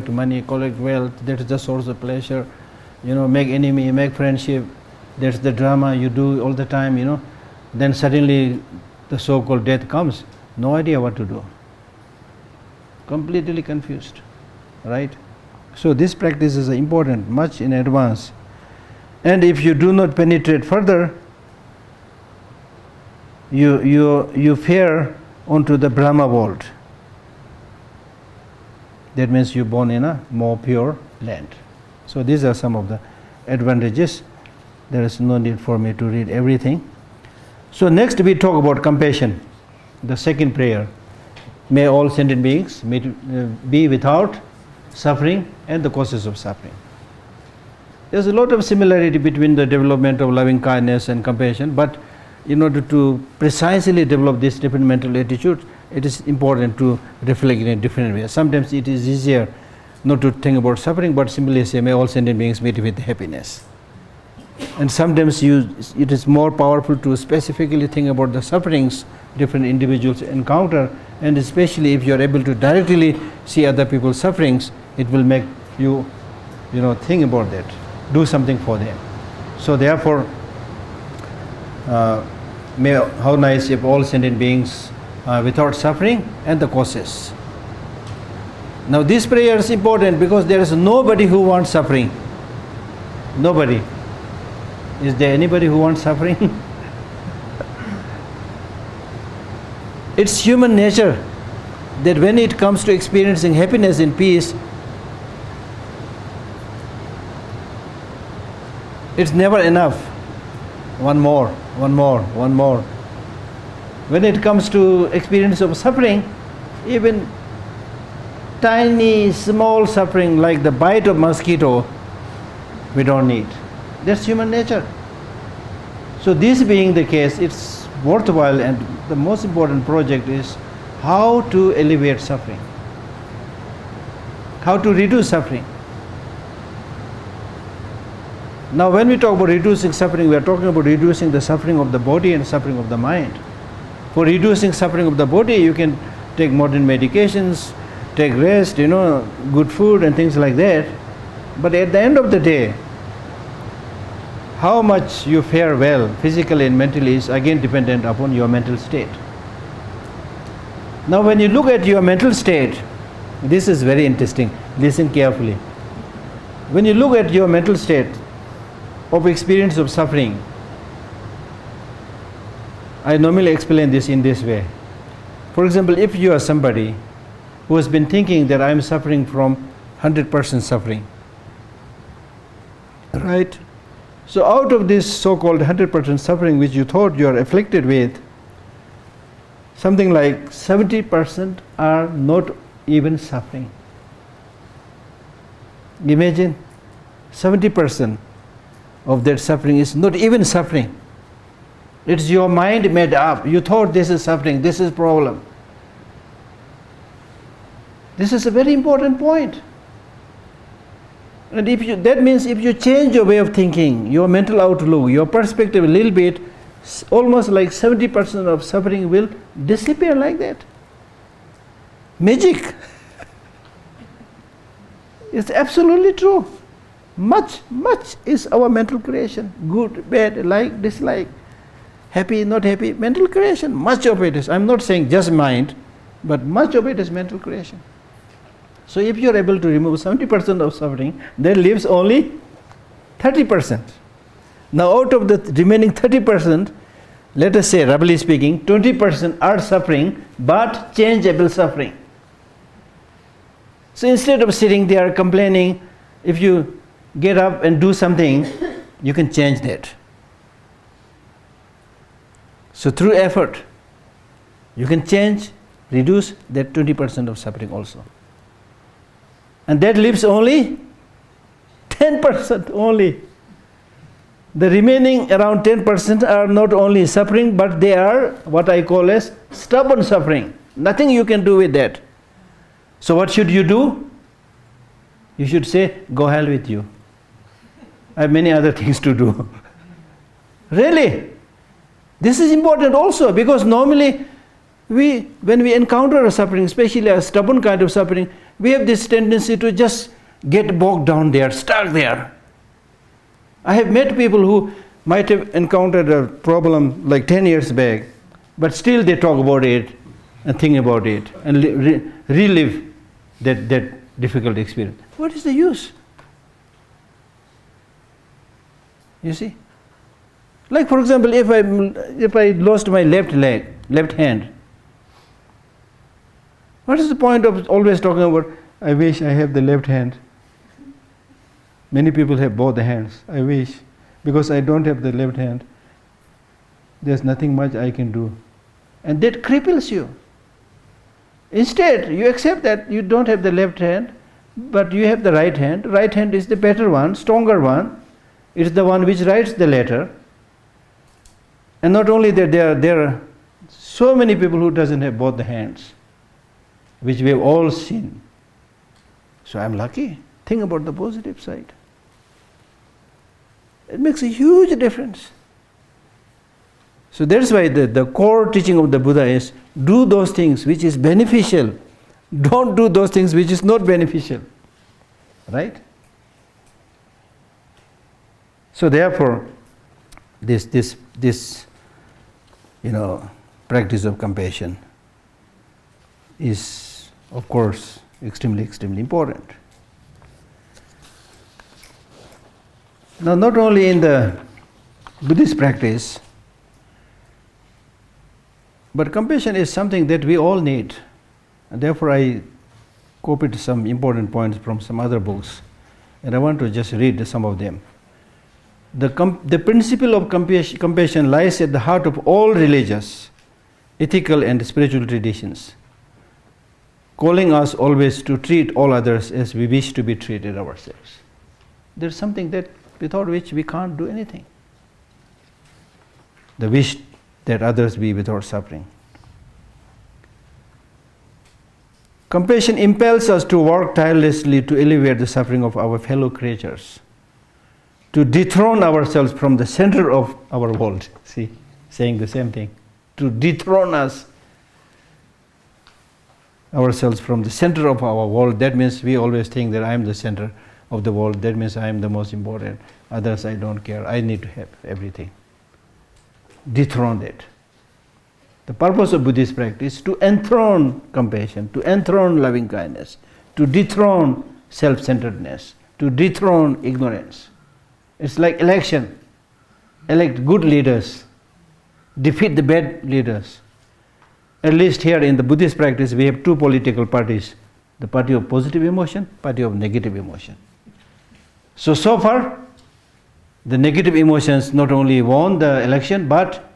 money, collect wealth, that is the source of pleasure, make enemy, make friendship, that's the drama you do all the time, Then suddenly the so-called death comes, no idea what to do. Completely confused, right? So this practice is important, much in advance. And if you do not penetrate further, you fare onto the Brahma world. That means you're born in a more pure land. So these are some of the advantages. There is no need for me to read everything. So next we talk about compassion, the second prayer. May all sentient beings be without suffering and the causes of suffering. There's a lot of similarity between the development of loving kindness and compassion, but in order to precisely develop this different mental attitude, it is important to reflect in a different way. Sometimes it is easier not to think about suffering, but simply say, may all sentient beings meet with happiness. And sometimes it is more powerful to specifically think about the sufferings different individuals encounter, and especially if you are able to directly see other people's sufferings, it will make you, think about that, do something for them. So therefore, how nice if all sentient beings without suffering and the causes. Now this prayer is important because there is nobody who wants suffering. Nobody. Is there anybody who wants suffering? It's human nature that when it comes to experiencing happiness and peace, it's never enough. One more. When it comes to experience of suffering, even tiny, small suffering like the bite of mosquito, we don't need. That's human nature. So this being the case, it's worthwhile, and the most important project is how to alleviate suffering, how to reduce suffering. Now when we talk about reducing suffering, we are talking about reducing the suffering of the body and suffering of the mind. For reducing suffering of the body, you can take modern medications, take rest, good food and things like that. But at the end of the day, how much you fare well physically and mentally is again dependent upon your mental state. Now when you look at your mental state, this is very interesting. Listen carefully. When you look at your mental state of experience of suffering, I normally explain this in this way. For example, if you are somebody who has been thinking that I am suffering from 100% suffering, right? So out of this so-called 100% suffering which you thought you are afflicted with, something like 70% are not even suffering. Imagine 70% of that suffering is not even suffering. It's your mind made up. You thought this is suffering, this is problem. This is a very important point. And that means if you change your way of thinking, your mental outlook, your perspective a little bit, almost like 70% of suffering will disappear like that. Magic. It's absolutely true. Much is our mental creation. Good, bad, like, dislike, happy, not happy. Mental creation, much of it is. I'm not saying just mind, but much of it is mental creation. So if you are able to remove 70% of suffering, there leaves only 30%. Now out of the remaining 30%, let us say, roughly speaking, 20% are suffering, but changeable suffering. So instead of sitting there complaining, if you get up and do something, you can change that. So through effort, you can change, reduce that 20% of suffering also. And that leaves only 10% only. The remaining around 10% are not only suffering, but they are what I call as stubborn suffering. Nothing you can do with that. So what should you do? You should say, go hell with you. I have many other things to do. Really? This is important also, because normally when we encounter a suffering, especially a stubborn kind of suffering, we have this tendency to just get bogged down there, stuck there. I have met people who might have encountered a problem like 10 years back, but still they talk about it and think about it and relive that difficult experience. What is the use? You see? Like for example, if I lost my left hand, what is the point of always talking about, I wish I have the left hand? Many people have both the hands. I wish. Because I don't have the left hand, there's nothing much I can do. And that cripples you. Instead, you accept that you don't have the left hand, but you have the right hand. Right hand is the better one, stronger one. It's the one which writes the letter. And not only that, there are so many people who doesn't have both the hands, which we have all seen. So I'm lucky. Think about the positive side. It makes a huge difference. So that's why the core teaching of the Buddha is, do those things which is beneficial. Don't do those things which is not beneficial. Right? So therefore, this practice of compassion is, of course, extremely important. Now, not only in the Buddhist practice, but compassion is something that we all need. And therefore, I copied some important points from some other books, and I want to just read some of them. The principle of compassion lies at the heart of all religious, ethical, and spiritual traditions, calling us always to treat all others as we wish to be treated ourselves. There's something that without which we can't do anything. The wish that others be without suffering. Compassion impels us to work tirelessly to alleviate the suffering of our fellow creatures, to dethrone ourselves from the center of our world. See, saying the same thing. To dethrone ourselves from the center of our world. That means we always think that I am the center of the world. That means I am the most important. Others I don't care. I need to have everything. Dethrone it. The purpose of Buddhist practice is to enthrone compassion, to enthrone loving kindness, to dethrone self-centeredness, to dethrone ignorance. It's like election. Elect good leaders, defeat the bad leaders. At least here in the Buddhist practice, we have two political parties, the party of positive emotion, party of negative emotion. So far, the negative emotions not only won the election, but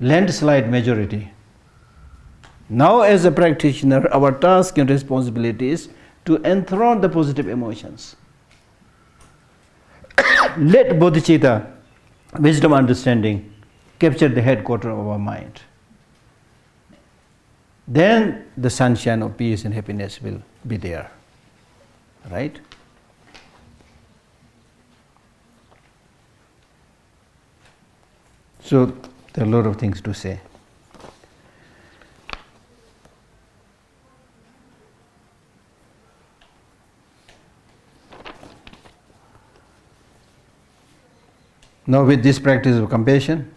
landslide majority. Now as a practitioner, our task and responsibility is to enthrone the positive emotions. Let bodhicitta, wisdom, understanding, capture the headquarters of our mind. Then the sunshine of peace and happiness will be there. Right? So there are a lot of things to say. Now with this practice of compassion,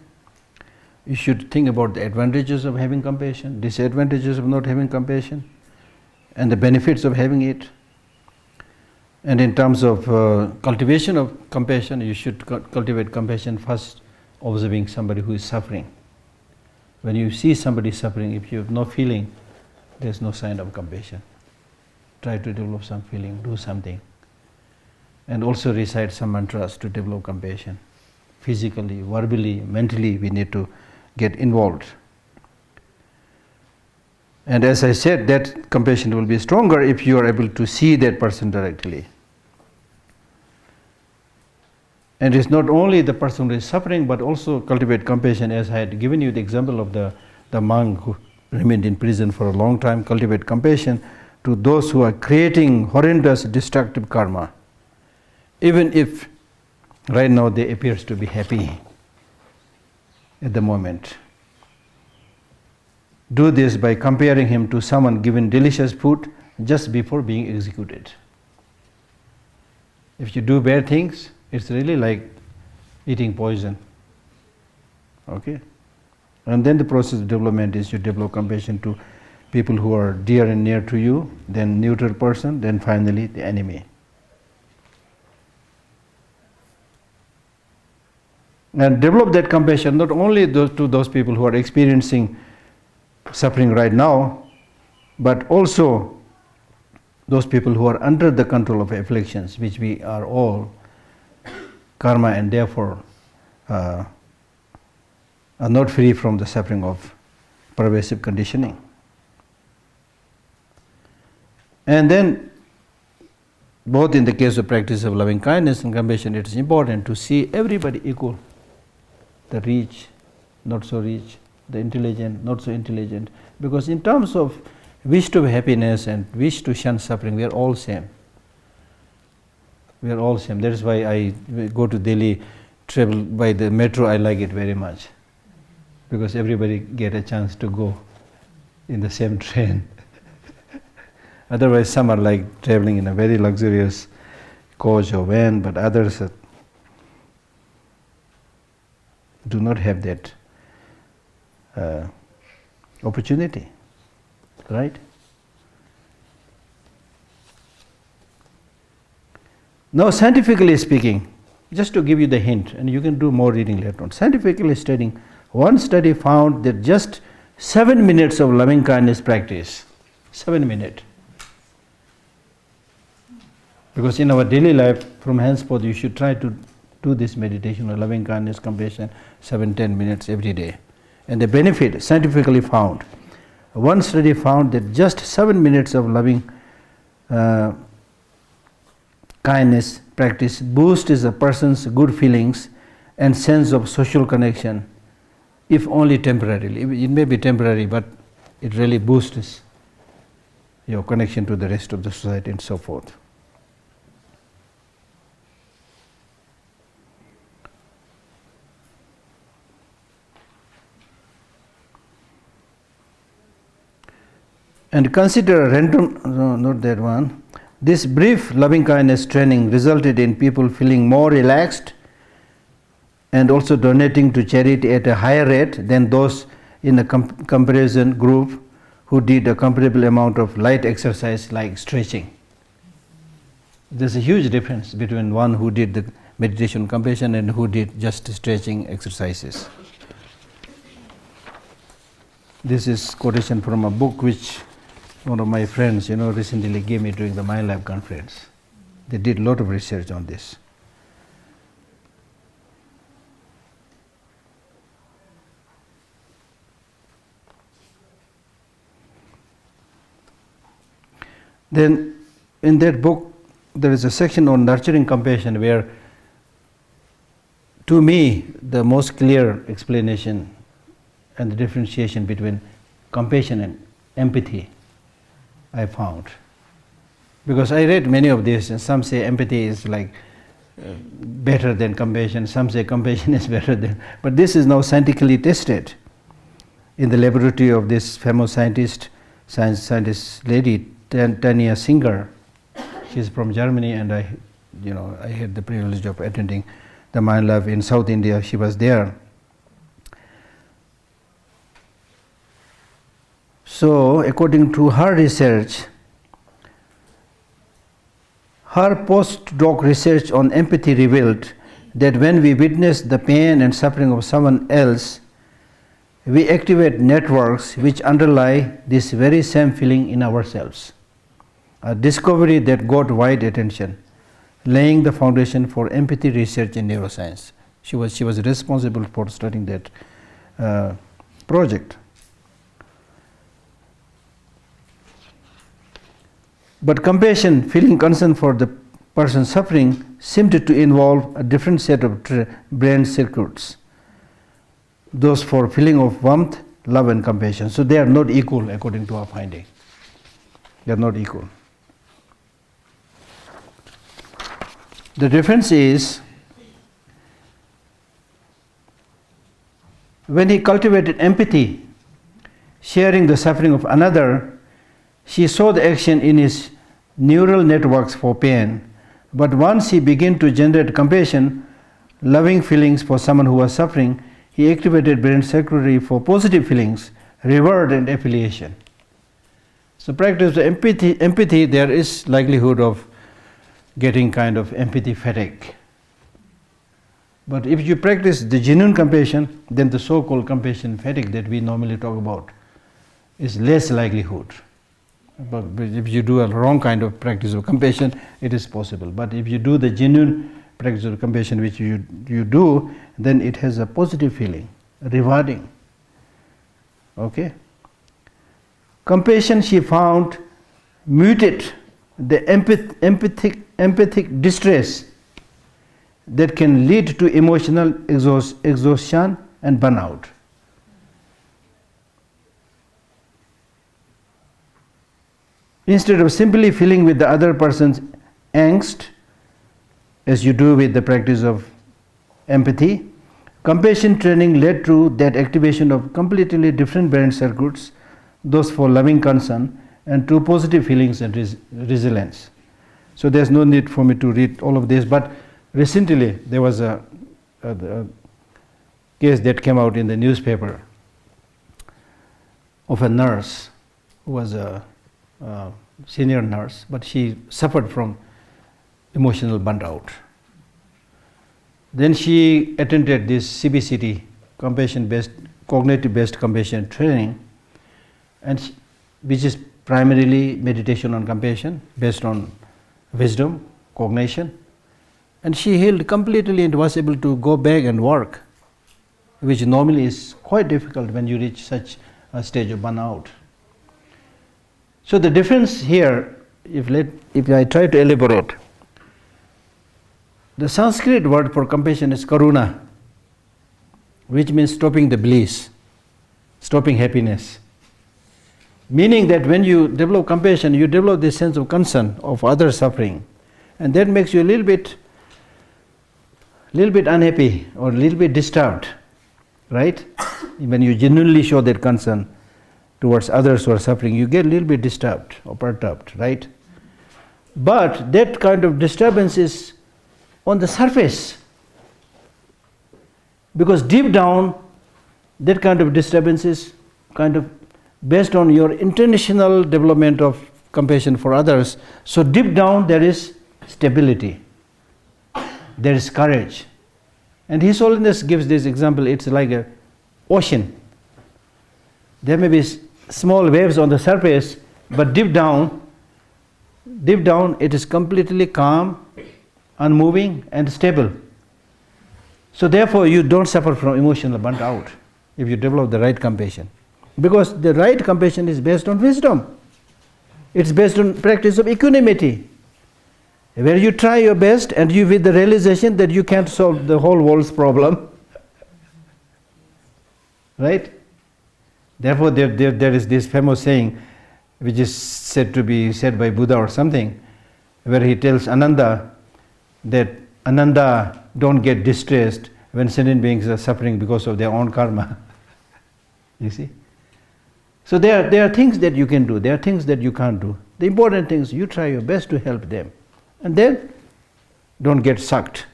you should think about the advantages of having compassion, disadvantages of not having compassion, and the benefits of having it. And in terms of cultivation of compassion, you should cultivate compassion first, observing somebody who is suffering. When you see somebody suffering, if you have no feeling, there's no sign of compassion. Try to develop some feeling, do something. And also recite some mantras to develop compassion. Physically, verbally, mentally, we need to get involved. And as I said, that compassion will be stronger if you are able to see that person directly. And it's not only the person who is suffering, but also cultivate compassion, as I had given you the example of the monk who remained in prison for a long time. Cultivate compassion to those who are creating horrendous destructive karma, even if right now they appears to be happy at the moment. Do this by comparing him to someone given delicious food just before being executed. If you do bad things, it's really like eating poison. Okay? And then the process of development is you develop compassion to people who are dear and near to you, then neutral person, then finally the enemy. And develop that compassion not only to those people who are experiencing suffering right now, but also those people who are under the control of afflictions, which we are all karma, and therefore are not free from the suffering of pervasive conditioning. And then, both in the case of practice of loving kindness and compassion, it is important to see everybody equal. The rich, not so rich, the intelligent, not so intelligent. Because in terms of wish to have happiness and wish to shun suffering, we are all same. We are all same. That is why I go to Delhi, travel by the metro. I like it very much, because everybody get a chance to go in the same train. Otherwise, some are like traveling in a very luxurious coach or van, but others do not have that opportunity, right? Now, scientifically speaking, just to give you the hint, and you can do more reading later on. Scientifically studying, one study found that just 7 minutes of loving kindness practice, 7 minutes. Because in our daily life, from henceforth, you should try to do this meditation of loving kindness, compassion, 7-10 minutes every day. And the benefit, scientifically found, one study found that just 7 minutes of loving kindness practice boosts a person's good feelings and sense of social connection, if only temporarily. It may be temporary, but it really boosts your connection to the rest of the society and so forth. And consider a random, no, not that one. This brief loving kindness training resulted in people feeling more relaxed and also donating to charity at a higher rate than those in a comparison group who did a comparable amount of light exercise like stretching. There's a huge difference between one who did the meditation compassion and who did just stretching exercises. This is quotation from a book which one of my friends, recently gave me during the Mind Lab conference. They did a lot of research on this. Then, in that book, there is a section on nurturing compassion where, to me, the most clear explanation and the differentiation between compassion and empathy I found. Because I read many of these, and some say empathy is like better than compassion, some say compassion is better than, but this is now scientifically tested in the laboratory of this famous scientist lady, Tanya Singer. She's from Germany, and I had the privilege of attending the Mind Lab in South India. She was there. So, according to her research, her postdoc research on empathy revealed that when we witness the pain and suffering of someone else, we activate networks which underlie this very same feeling in ourselves. A discovery that got wide attention, laying the foundation for empathy research in neuroscience. She was responsible for starting that project. But compassion, feeling concern for the person suffering, seemed to involve a different set of brain circuits. Those for feeling of warmth, love and compassion. So they are not equal according to our finding. They are not equal. The difference is, when he cultivated empathy, sharing the suffering of another, she saw the action in his neural networks for pain, but once he began to generate compassion, loving feelings for someone who was suffering, he activated brain circuitry for positive feelings, reward and affiliation. So practice the empathy, there is likelihood of getting kind of empathy fatigue. But if you practice the genuine compassion, then the so-called compassion fatigue that we normally talk about is less likelihood. But if you do a wrong kind of practice of compassion, it is possible. But if you do the genuine practice of compassion, which you do, then it has a positive feeling, rewarding. Okay? Compassion, she found, muted the empathic distress that can lead to emotional exhaustion and burnout. Instead of simply feeling with the other person's angst, as you do with the practice of empathy, compassion training led to that activation of completely different brain circuits, those for loving concern and to positive feelings and resilience. So there's no need for me to read all of this, but recently there was a case that came out in the newspaper of a nurse who was a senior nurse, but she suffered from emotional burnout. Then she attended this CBCT, compassion-based, cognitive-based compassion training, and which is primarily meditation on compassion based on wisdom, cognition, and she healed completely and was able to go back and work, which normally is quite difficult when you reach such a stage of burnout. So the difference here, if I try to elaborate, the Sanskrit word for compassion is karuna, which means stopping the bliss, stopping happiness. Meaning that when you develop compassion, you develop this sense of concern of other suffering, and that makes you a little bit unhappy or a little bit disturbed, right? When you genuinely show that concern towards others who are suffering, you get a little bit disturbed or perturbed, right? But that kind of disturbance is on the surface, because deep down that kind of disturbance is kind of based on your intentional development of compassion for others. So deep down there is stability, there is courage. And His Holiness gives this example, it's like an ocean. There may be small waves on the surface, but deep down it is completely calm, unmoving and stable. So therefore you don't suffer from emotional burnt out if you develop the right compassion. Because the right compassion is based on wisdom. It's based on practice of equanimity, where you try your best and you with the realization that you can't solve the whole world's problem. Right? Therefore there is this famous saying which is said to be said by Buddha or something, where he tells Ananda that Ananda, don't get distressed when sentient beings are suffering because of their own karma. You see? So there are things that you can do, there are things that you can't do. The important thing is you try your best to help them, and then don't get sucked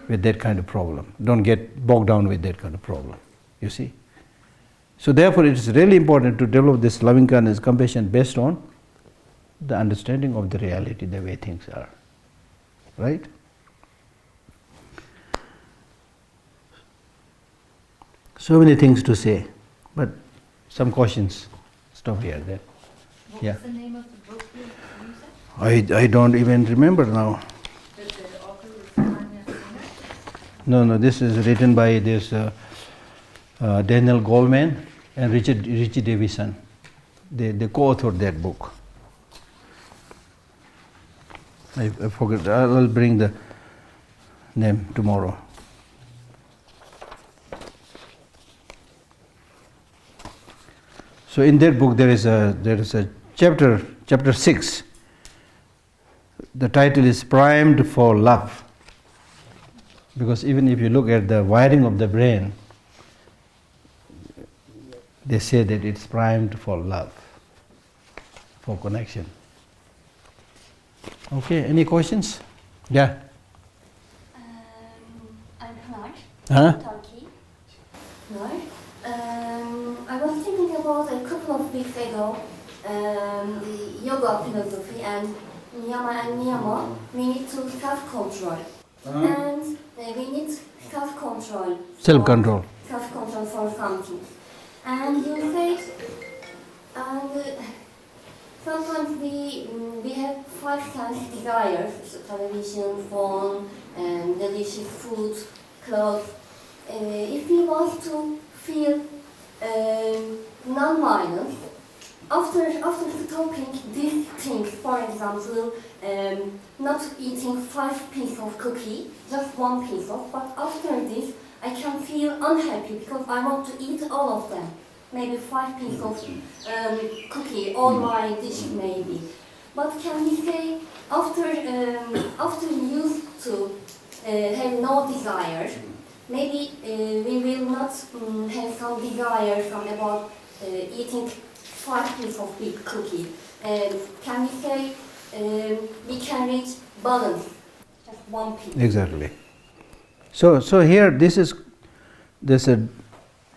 with that kind of problem. Don't get bogged down with that kind of problem. You see? So therefore it is really important to develop this loving kindness, compassion based on the understanding of the reality, the way things are. Right? So many things to say, but some questions. Stop here then. What was the name of the book you said? I don't even remember now. The author was Tanya Singer? No, this is written by this Daniel Goleman and Richie Davison. They co-authored that book. I forget. I'll bring the name tomorrow. So in that book there is a chapter 6. The title is Primed for Love. Because even if you look at the wiring of the brain, they say that it's primed for love, for connection. Okay, any questions? Yeah. I'm Pınar. Huh? Turkey. Pınar. I was thinking about a couple of weeks ago, the yoga philosophy and yama and niyama, we need to self-control. And we need self-control. Self-control. Self-control for something. And you say, sometimes we have 5 sense desires, television, phone, delicious food, clothes. If we want to feel non-violence, after stopping these things, for example, not eating 5 pieces of cookie, just 1 piece of, but after this, I can feel unhappy because I want to eat all of them. Maybe 5 pieces of cookie, all my dish maybe. But can we say, after we used to have no desire, maybe we will not have some desire about eating 5 pieces of big cookie. Can we say we can reach balance, just 1 piece? Exactly. So here there's a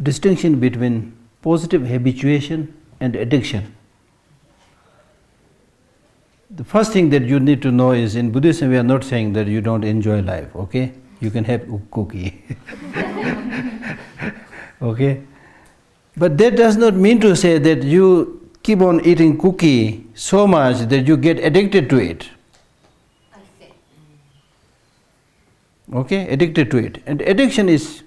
distinction between positive habituation and addiction. The first thing that you need to know is, in Buddhism we are not saying that you don't enjoy life, okay? You can have cookie. Okay? But that does not mean to say that you keep on eating cookie so much that you get addicted to it. I see. Okay? Addicted to it. And addiction is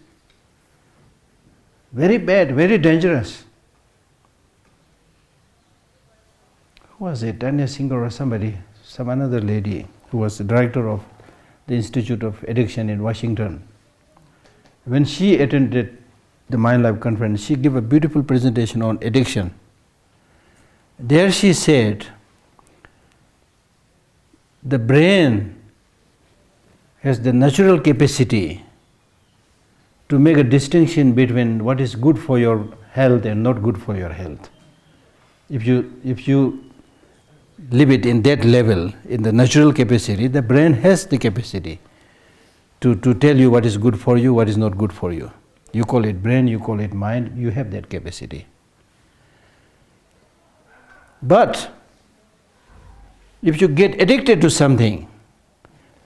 very bad, very dangerous. Who was it? Tanya Singer or somebody, some another lady who was the director of the Institute of Addiction in Washington. When she attended the Mind Life conference, she gave a beautiful presentation on addiction. There she said, the brain has the natural capacity to make a distinction between what is good for your health and not good for your health. If you live it in that level, in the natural capacity, the brain has the capacity to tell you what is good for you, what is not good for you. You call it brain, you call it mind, you have that capacity. But if you get addicted to something,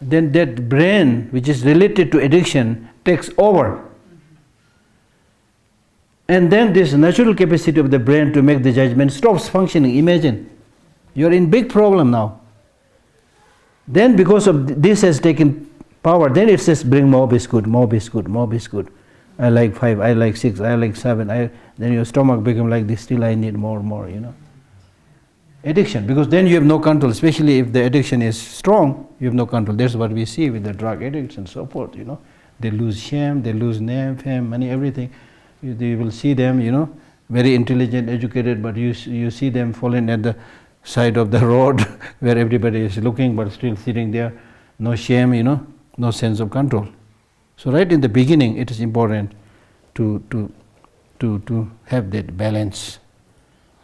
then that brain which is related to addiction takes over. And then this natural capacity of the brain to make the judgment stops functioning. Imagine, you are in big problem now. Then because of this has taken power, then it says bring more biscuit, more biscuit, more biscuit. I like 5, I like 6, I like 7. Then your stomach become like this, still I need more, you know. Addiction, because then you have no control, especially if the addiction is strong, you have no control. That's what we see with the drug addicts and so forth, you know. They lose shame, they lose name, fame, money, everything. You will see them, you know, very intelligent, educated, but you see them falling at the side of the road where everybody is looking but still sitting there, no shame, you know, no sense of control. So right in the beginning it is important to have that balance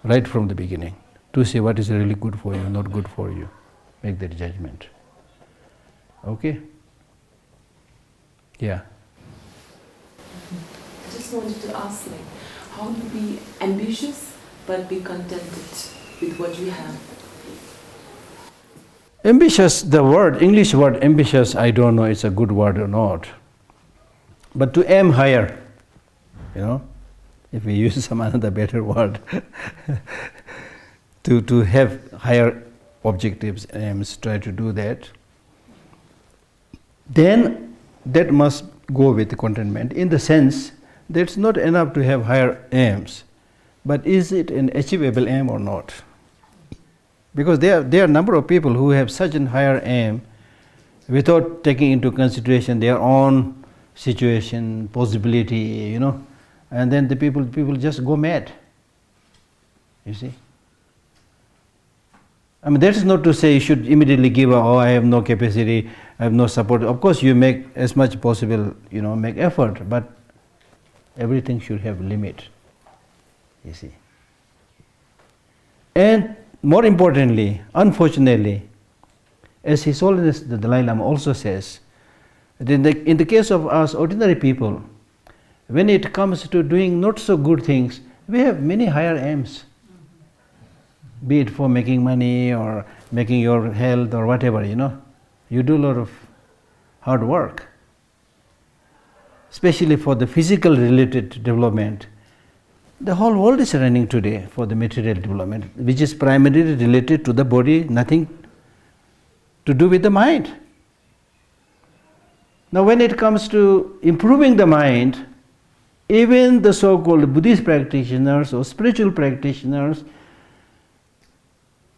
right from the beginning, to say what is really good for you, not good for you, make that judgment. Okay? Yeah. I just wanted to ask, like, how to be ambitious but be contented with what you have? Ambitious, the word, English word ambitious, I don't know it's a good word or not. But to aim higher, you know, if we use some another better word, to have higher objectives, aims, try to do that, then that must go with contentment, in the sense that it's not enough to have higher aims, but is it an achievable aim or not? Because there are a number of people who have such a higher aim without taking into consideration their own situation, possibility, you know, and then the people just go mad, you see. I mean, that is not to say you should immediately give up, oh, I have no capacity, I have no support. Of course, you make as much possible, you know, make effort, but everything should have limit, you see. And more importantly, unfortunately, as His Holiness the Dalai Lama also says, that in the case of us ordinary people, when it comes to doing not so good things, we have many higher aims. be it for making money or making your health or whatever, you do a lot of hard work. Especially for the physical related development. The whole world is running today for the material development, which is primarily related to the body, nothing to do with the mind. Now when it comes to improving the mind, even the so-called Buddhist practitioners or spiritual practitioners,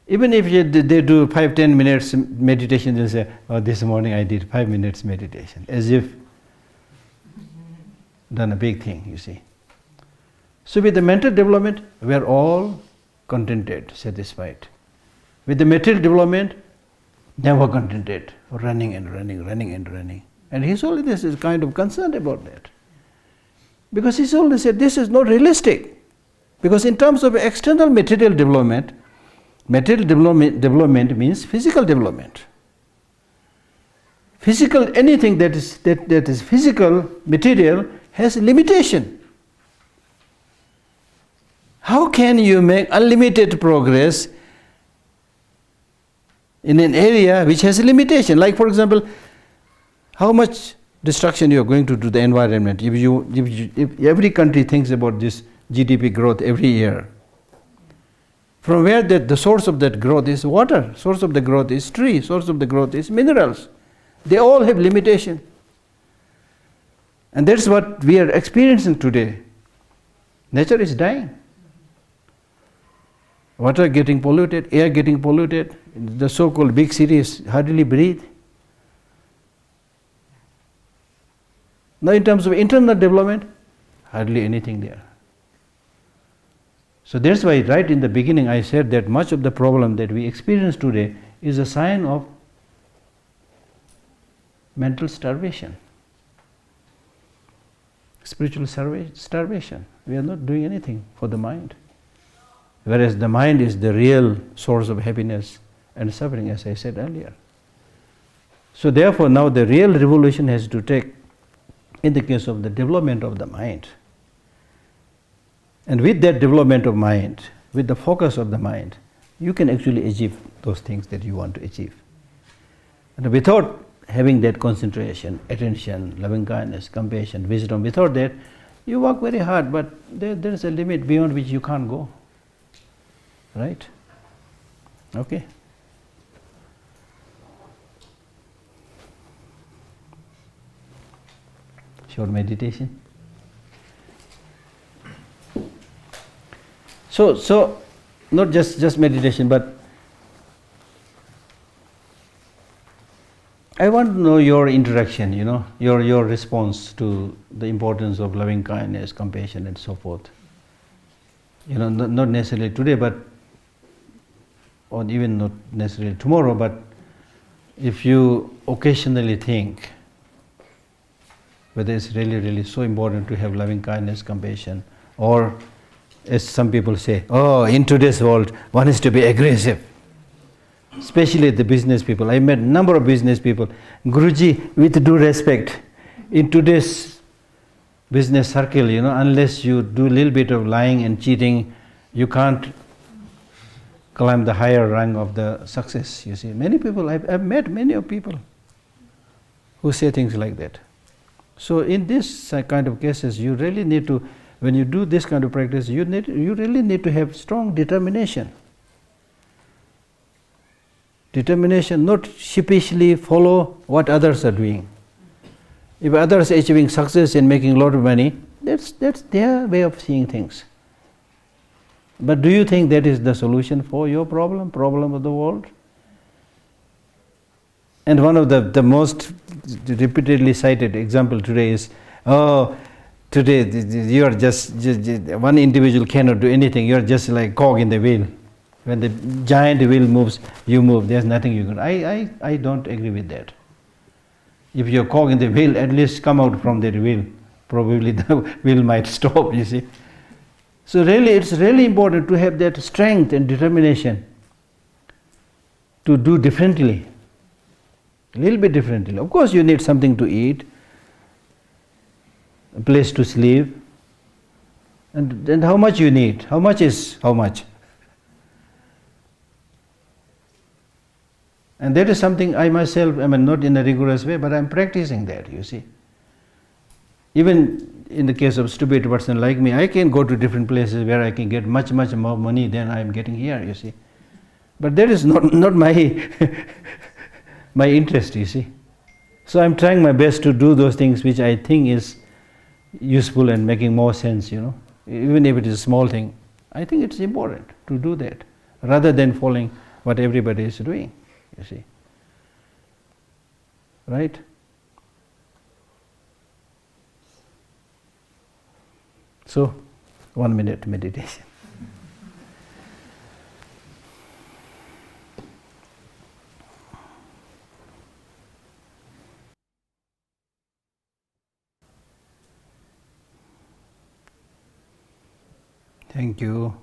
even if they do 5-10 minutes meditation, they say, oh, this morning I did 5 minutes meditation, as if done a big thing, you see. So with the mental development, we are all contented, satisfied. With the material development, never contented, running and running, running and running. And he's always is kind of concerned about that. Because he's always said, this is not realistic. Because in terms of external material development means physical development. Physical, anything that is physical, material, has limitation. How can you make unlimited progress in an area which has a limitation? Like, for example, how much destruction you are going to do the environment if every country thinks about this GDP growth every year. From where the source of that growth is water, source of the growth is tree, source of the growth is minerals. They all have limitation. And that's what we are experiencing today. Nature is dying. Water getting polluted, air getting polluted, the so-called big cities hardly breathe. Now in terms of internal development, hardly anything there. So that's why right in the beginning I said that much of the problem that we experience today is a sign of mental starvation, spiritual starvation. We are not doing anything for the mind. Whereas the mind is the real source of happiness and suffering, as I said earlier. So therefore now the real revolution has to take in the case of the development of the mind. And with that development of mind, with the focus of the mind, you can actually achieve those things that you want to achieve. And without having that concentration, attention, loving kindness, compassion, wisdom, without that, you work very hard, but there is a limit beyond which you can't go. Right? Okay. Short meditation. So not just meditation, but I want to know your interaction, your response to the importance of loving kindness, compassion, and so forth. Not necessarily today, but or even not necessarily tomorrow, but if you occasionally think whether it's really, really so important to have loving kindness, compassion, or as some people say, oh, in today's world, one is to be aggressive. Especially the business people. I met a number of business people. Guruji, with due respect, in today's business circle, unless you do a little bit of lying and cheating, you can't climb the higher rung of the success, you see. Many people, I've met many of people who say things like that. So in this kind of cases, you really need to, when you do this kind of practice, you really need to have strong determination. Determination, not sheepishly follow what others are doing. If others are achieving success and making a lot of money, that's their way of seeing things. But do you think that is the solution for your problem of the world? And one of the most repeatedly cited example today is, oh, today you are just one individual cannot do anything, you are just like cog in the wheel. When the giant wheel moves, you move, there's nothing you can do. I don't agree with that. If you're cog in the wheel, at least come out from that wheel. Probably the wheel might stop, you see. So really, it's really important to have that strength and determination to do differently, a little bit differently. Of course, you need something to eat, a place to sleep, and how much you need. How much is how much? And that is something I myself, not in a rigorous way, but I'm practicing that, you see. Even in the case of stupid person like me, I can go to different places where I can get much more money than I'm getting here, you see. But that is not my my interest, you see. So I'm trying my best to do those things which I think is useful and making more sense, Even if it is a small thing, I think it's important to do that, rather than following what everybody is doing, you see. Right? So, 1 minute meditation. Thank you.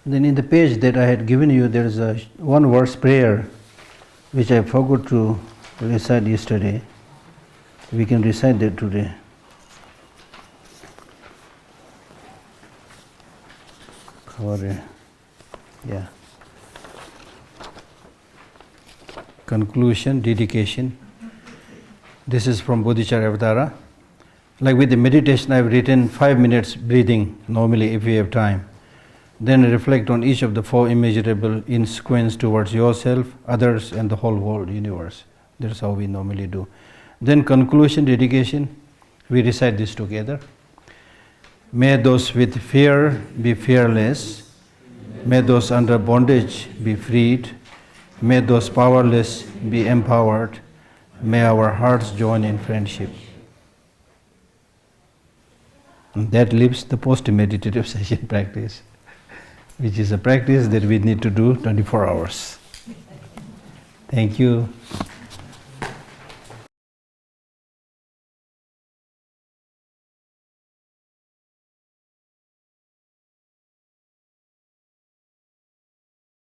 Then in the page that I had given you, there is a one verse prayer which I forgot to recite yesterday. We can recite that today. Yeah. Conclusion, dedication. This is from Bodhicharyavatara. Like with the meditation, I've written 5 minutes breathing, normally if we have time. Then reflect on each of the 4 immeasurable in sequence towards yourself, others, and the whole world, universe. That's how we normally do. Then conclusion, dedication, we recite this together. May those with fear be fearless. May those under bondage be freed. May those powerless be empowered. May our hearts join in friendship. And that leaves the post-meditative session practice, which is a practice that we need to do 24 hours. Thank you.